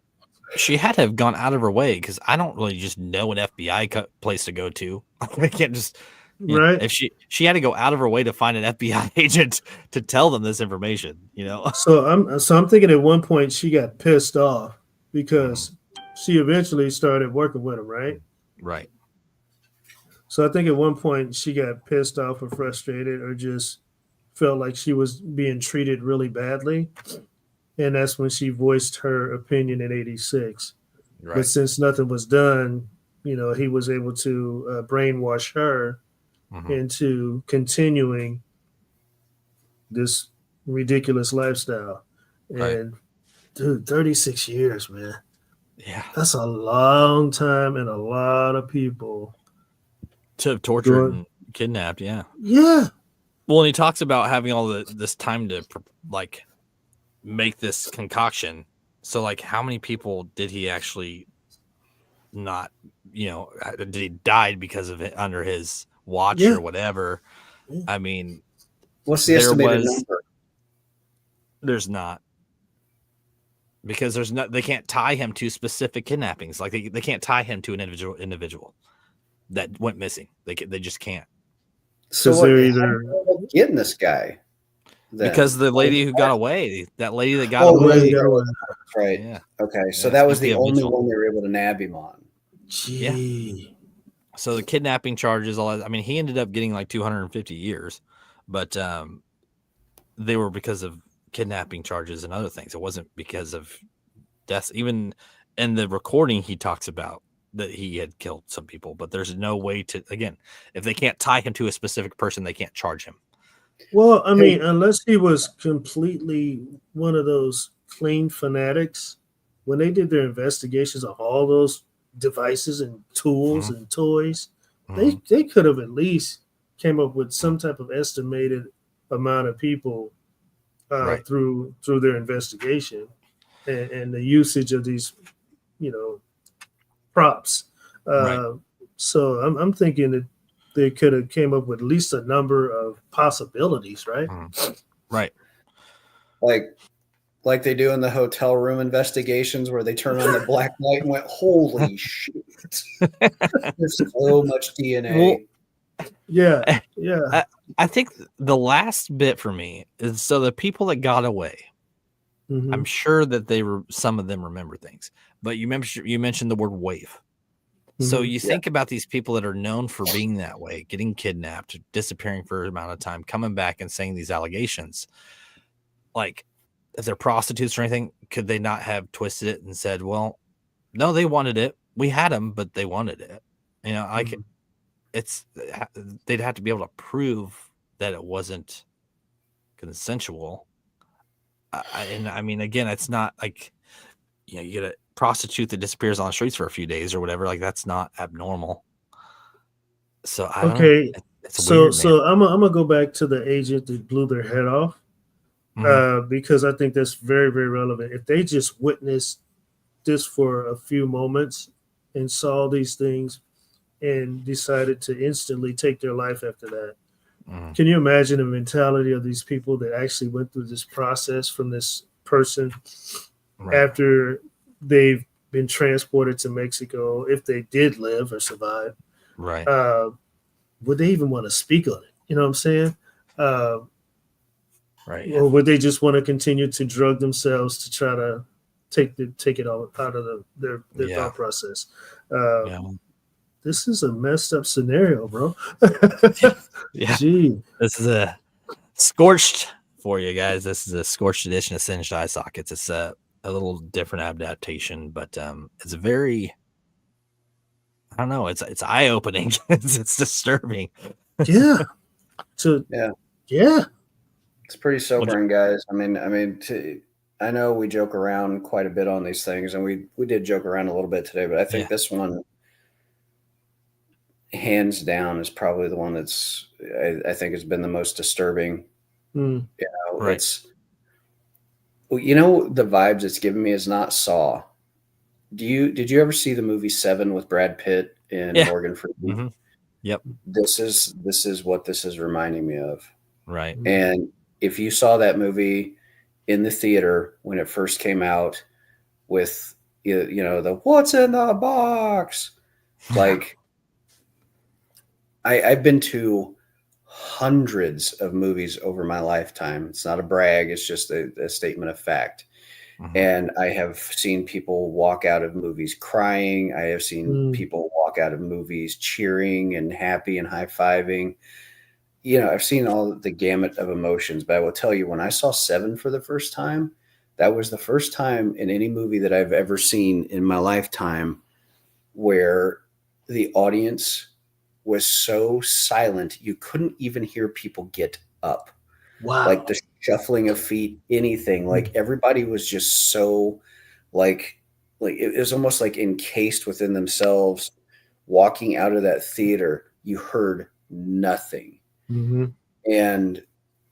she had to have gone out of her way because I don't really just know an FBI place to go to. I can't just. You know, if she had to go out of her way to find an FBI agent to tell them this information, you know. So I'm thinking at one point she got pissed off because she eventually started working with him, right? Right. So I think at one point she got pissed off or frustrated or just felt like she was being treated really badly. And that's when she voiced her opinion in '86. Right. But since nothing was done, you know, he was able to brainwash her into continuing this ridiculous lifestyle. And dude, 36 years, man. Yeah. That's a long time and a lot of people to have tortured and kidnapped. Yeah. Yeah. Well, and he talks about having all this time to like make this concoction. So like how many people did he actually not, you know, did he died because of it under his watch or whatever? I mean, what's the estimated number? There's not, because there's not, they can't tie him to specific kidnappings. Like they can't tie him to an individual that went missing. They just can't. So what, either getting this guy then? Because the lady who got away, that lady that got away, right? Yeah. Okay, so that was the only one they were able to nab him on. Gee. Yeah. So the kidnapping charges, all that, I mean, he ended up getting like 250 years, but they were because of kidnapping charges and other things. It wasn't because of deaths. Even in the recording, he talks about that he had killed some people, but there's no way to, again, if they can't tie him to a specific person, they can't charge him. Well, I mean, unless he was completely one of those clean fanatics, when they did their investigations of all those devices and tools and toys, they could have at least came up with some type of estimated amount of people Right. through their investigation and the usage of these, props. Right. So I'm thinking that they could have came up with at least a number of possibilities, right? Right. Like they do in the hotel room investigations where they turn on the black light and went, holy shit. There's so much DNA. Well, Yeah. Yeah. I think the last bit for me is so the people that got away, Mhm. I'm sure that some of them remember things, but you mentioned the word wave. So Mhm. you think about these people that are known for being that way, getting kidnapped, disappearing for an amount of time, coming back and saying these allegations. Like, if they're prostitutes or anything, could they not have twisted it and said, well, no, they wanted it. We had them, but they wanted it. Mhm. They'd have to be able to prove that it wasn't consensual. I mean, again, it's not like, you get a prostitute that disappears on the streets for a few days or whatever. Like, that's not abnormal. So I don't know. Okay. It's So weird, man. so I'm gonna go back to the agent that blew their head off because I think that's very, very relevant. If they just witnessed this for a few moments and saw these things and decided to instantly take their life after that, can you imagine the mentality of these people that actually went through this process from this person after they've been transported to Mexico, if they did live or survive? Right. Would they even want to speak on it? You know what I'm saying? Right. Or would they just want to continue to drug themselves to try to take it all out of their thought process? Yeah. This is a messed up scenario, bro. Yeah. Gee. This is a scorched for you guys. This is a scorched edition of Singed Eye Sockets. It's a little different adaptation, but it's very, I don't know, it's eye opening. It's disturbing. Yeah. Yeah. It's pretty sobering, guys. I mean, I know we joke around quite a bit on these things, and we did joke around a little bit today, but I think this one, hands down, is probably the one that's I think has been the most disturbing. It's the vibes it's given me is not Saw. Did you ever see the movie Seven with Brad Pitt and Morgan Freeman? Yep. This is what this is reminding me of. Right. And if you saw that movie in the theater when it first came out with the what's in the box, like I've been to hundreds of movies over my lifetime. It's not a brag, it's just a statement of fact. And I have seen people walk out of movies crying. I have seen people walk out of movies cheering and happy and high-fiving. I've seen all the gamut of emotions, but I will tell you, when I saw Seven for the first time, that was the first time in any movie that I've ever seen in my lifetime where the audience was so silent you couldn't even hear people get up. Wow. Like the shuffling of feet, anything. Like everybody was just so like it was almost like encased within themselves. Walking out of that theater, you heard nothing. And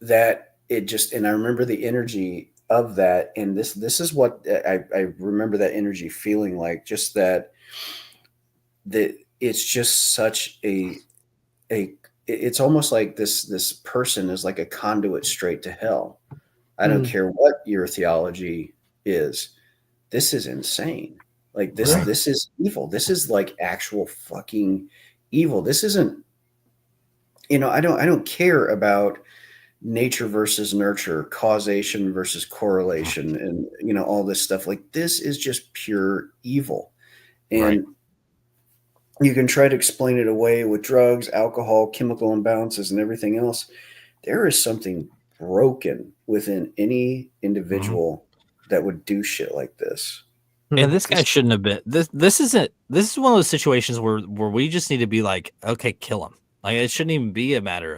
that and I remember the energy of that. And this is what I remember that energy feeling like, just that it's just such it's almost like this person is like a conduit straight to hell. I don't care what your theology is. This is insane. Like this is evil. This is like actual fucking evil. This isn't, I don't care about nature versus nurture, causation versus correlation, and all this stuff. Like, this is just pure evil. And you can try to explain it away with drugs, alcohol, chemical imbalances, and everything else. There is something broken within any individual that would do shit like this. And this guy shouldn't have been. This is one of those situations where we just need to be like, okay, kill him. Like, it shouldn't even be a matter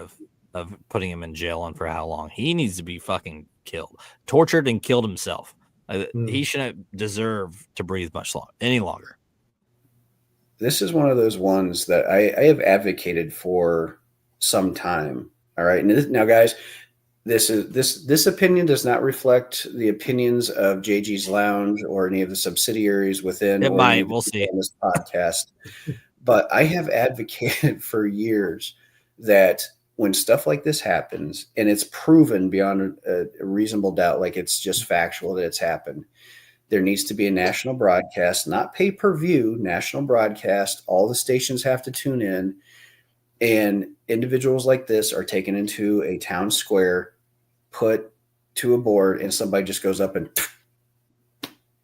of putting him in jail and for how long. He needs to be fucking killed, tortured, and killed himself. He shouldn't deserve to breathe any longer. This is one of those ones that I have advocated for sometime. All right. Now, guys, this opinion does not reflect the opinions of JG's Lounge or any of the subsidiaries within It or any might. of the We'll people see. on this podcast. But I have advocated for years that when stuff like this happens and it's proven beyond a reasonable doubt, like it's just factual that it's happened, there needs to be a national broadcast, not pay-per-view, national broadcast. All the stations have to tune in, and individuals like this are taken into a town square, put to a board, and somebody just goes up and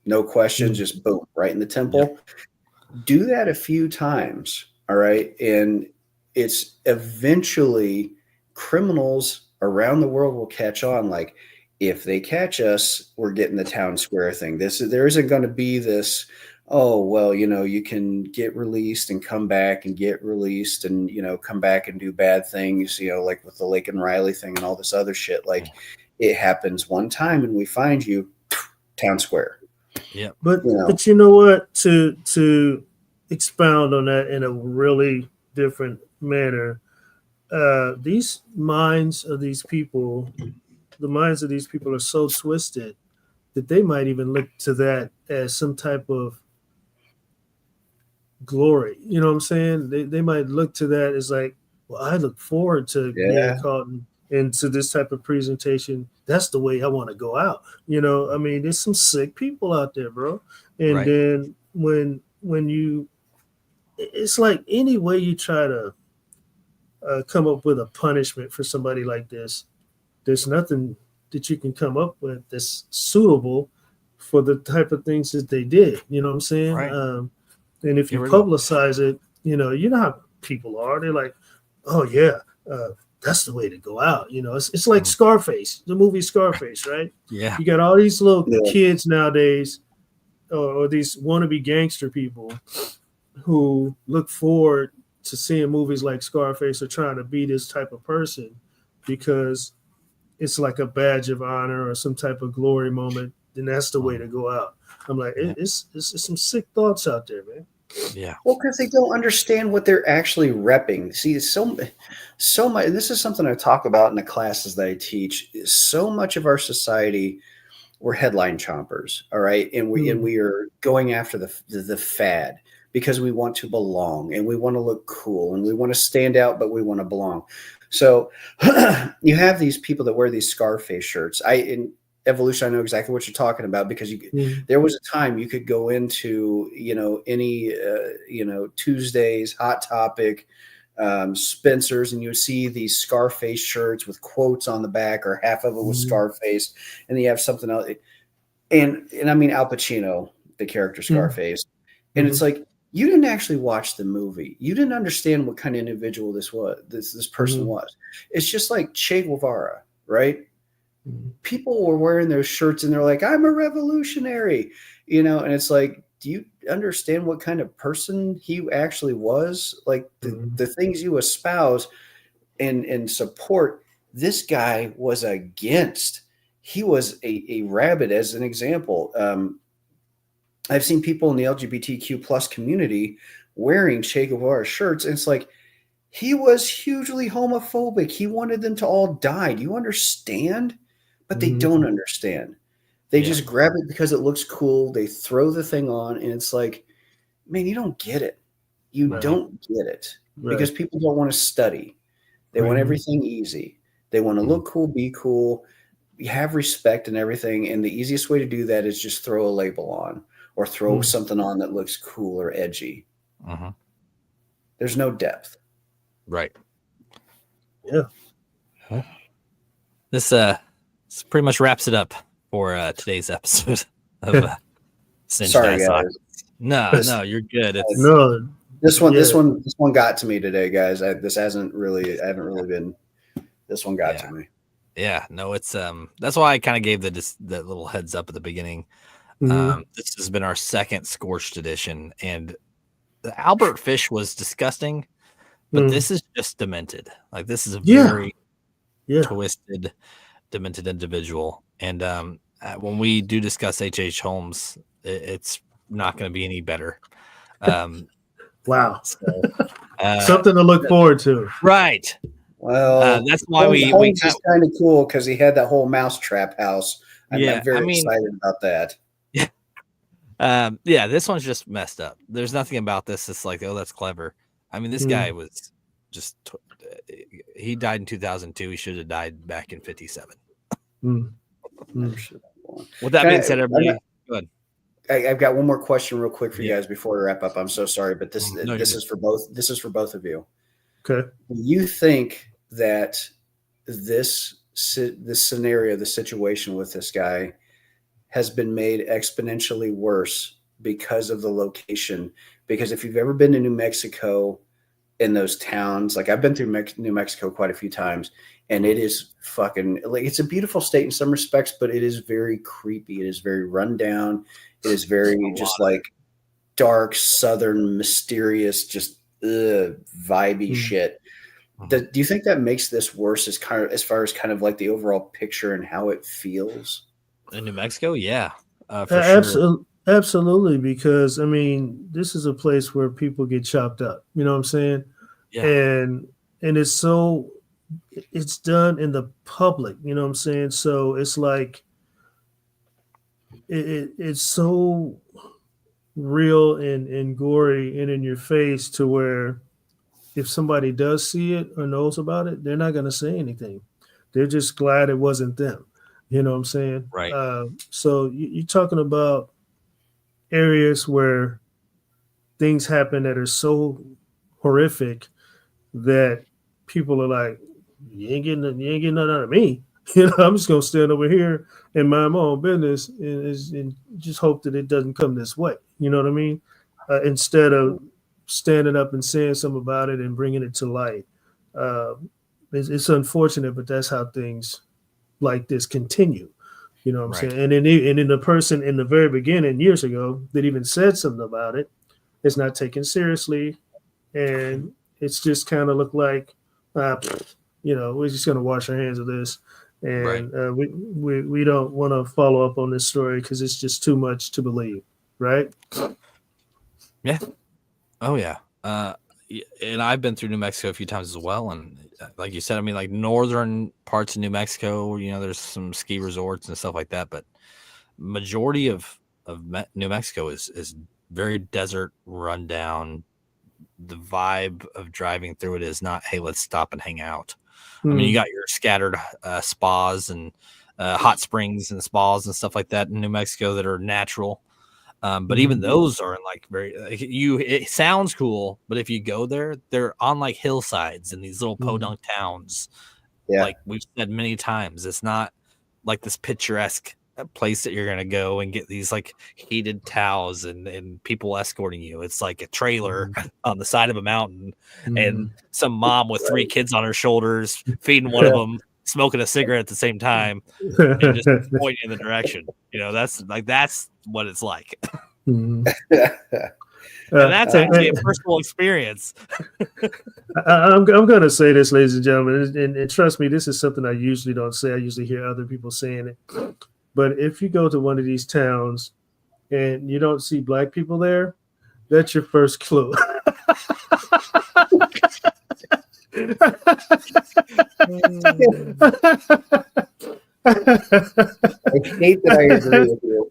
no questions, just boom, right in the temple. Yep. Do that a few times, all right? And it's eventually criminals around the world will catch on. Like, if they catch us, we're getting the town square thing. There isn't going to be this, oh, well, you can get released and come back and get released and, come back and do bad things, like with the Lake and Riley thing and all this other shit. Like, it happens one time and we find you, town square. Yeah. But you know what? To expound on that in a really different manner, these minds of these people, the minds of these people are so twisted that they might even look to that as some type of glory. You know what I'm saying? They might look to that as like, well, I look forward to being caught into this type of presentation. That's the way I want to go out. I mean, there's some sick people out there, bro. And then when it's like any way you try to come up with a punishment for somebody like this, there's nothing that you can come up with that's suitable for the type of things that they did. You know what I'm saying? Right. And if you publicize it, you know how people are. They're like, oh yeah, that's the way to go out. It's like Scarface, the movie Scarface, right? Yeah. You got all these little kids nowadays, or these wannabe gangster people who look forward to seeing movies like Scarface or trying to be this type of person because it's like a badge of honor or some type of glory moment. Then that's the way to go out. I'm like, it's some sick thoughts out there, man. Yeah. Well, because they don't understand what they're actually repping. See, so much. And this is something I talk about in the classes that I teach. So much of our society, we're headline chompers, all right, and we are going after the fad because we want to belong and we want to look cool and we want to stand out, but we want to belong. So you have these people that wear these Scarface shirts. In Evolution, I know exactly what you're talking about because there was a time you could go into, any, Tuesdays, Hot Topic, Spencer's, and you would see these Scarface shirts with quotes on the back or half of it was Scarface. And then you have something else. And I mean, Al Pacino, the character Scarface. And it's like, you didn't actually watch the movie. You didn't understand what kind of individual this person was. It's just like Che Guevara, right? People were wearing those shirts and they're like, I'm a revolutionary, and it's like, do you understand what kind of person he actually was? Like the things you espouse and support, this guy was against. He was a rabbit, as an example. I've seen people in the LGBTQ plus community wearing Che Guevara shirts, and it's like, he was hugely homophobic. He wanted them to all die. Do you understand? But they don't understand. They just grab it because it looks cool. They throw the thing on, and it's like, man, you don't get it. You don't get it because people don't want to study. They want everything easy. They want to look cool, be cool, have respect and everything. And the easiest way to do that is just throw a label on or throw something on that looks cool or edgy. There's no depth. Right. Yeah. This pretty much wraps it up for today's episode of Singed Sorry, Eye guys. Sockets. No, you're good. This one got to me today, guys. I haven't really been. This one got to me. Yeah, no, it's that's why I kind of gave that little heads up at the beginning. This has been our second Scorched edition, and the Albert Fish was disgusting, but this is just demented. Like, this is a very twisted, demented individual. And when we do discuss H.H. Holmes, it's not going to be any better. Wow. So, something to look forward to. Right. Well, that's why we Holmes is kind of cool because he had that whole mousetrap house. I'm Yeah, very I mean, excited about that. yeah, this one's just messed up. There's nothing about this that's like, oh, that's clever. I mean, this guy was just he died in 2002. He should have died back in 57. With that being said, everybody, go ahead. I've got one more question real quick for you guys before we wrap up. I'm so sorry, but this is for both. This is for both of you. Okay. Do you think that this scenario, the situation with this guy, has been made exponentially worse because of the location? Because if you've ever been to New Mexico, in those towns, like I've been through New Mexico quite a few times, and it is fucking like, it's a beautiful state in some respects, but it is very creepy. It is very rundown. It is very just like dark, southern, mysterious, just vibey shit. Do you think that makes this worse as far as kind of like the overall picture and how it feels? In New Mexico, yeah, for sure. Absolutely, because I mean, this is a place where people get chopped up. You know what I'm saying? Yeah. And it's done in the public. You know what I'm saying? So it's like it's so real and gory and in your face to where if somebody does see it or knows about it, they're not going to say anything. They're just glad it wasn't them. You know what I'm saying? Right. So you're talking about areas where things happen that are so horrific that people are like, you ain't getting nothing out of me. You know, I'm just gonna stand over here and mind my own business and just hope that it doesn't come this way. You know what I mean? Instead of standing up and saying something about it and bringing it to light. It's unfortunate, but that's how things like this continue. You know what I'm saying? And then the person in the very beginning years ago that even said something about it is not taken seriously, and it's just kind of looked like, you know, we're just going to wash our hands of this, and we don't want to follow up on this story because it's just too much to believe, right? Yeah. Oh yeah. And I've been through New Mexico a few times as well, and like you said, I mean, like northern parts of New Mexico, you know, there's some ski resorts and stuff like that, but majority of New Mexico is very desert, rundown. The vibe of driving through it is not, hey, let's stop and hang out. I mean, you got your scattered spas and hot springs and spas and stuff like that in New Mexico that are natural. But even those are like it sounds cool, but if you go there, they're on like hillsides in these little podunk towns. Yeah. Like we've said many times, it's not like this picturesque place that you're going to go and get these like heated towels and people escorting you. It's like a trailer on the side of a mountain and some mom with 3 kids on her shoulders, feeding one of them, smoking a cigarette at the same time and just pointing in the direction. You know, that's what it's like. And that's actually a personal experience. I'm going to say this, ladies and gentlemen, and trust me, this is something I usually don't say. I usually hear other people saying it. But if you go to one of these towns and you don't see Black people there, that's your first clue. I hate that I agree with you.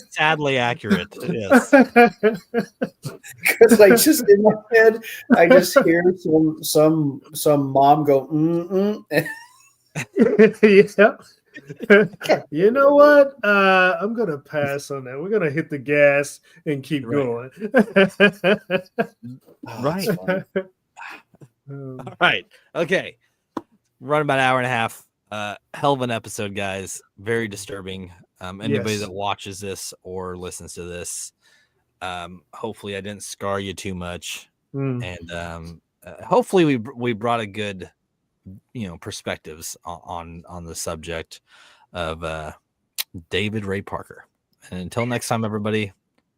Sadly accurate. Yes. Because like just in my head, I just hear some mom go, Yeah. You know what? I'm gonna pass on that. We're gonna hit the gas and keep going. Right. All right. Okay. Run about an hour and a half. Hell of an episode, guys. Very disturbing. Anybody that watches this or listens to this, hopefully I didn't scar you too much, and hopefully we brought a good, perspectives on the subject of David Ray Parker. And until next time, everybody,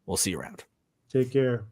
we'll see you around. Take care.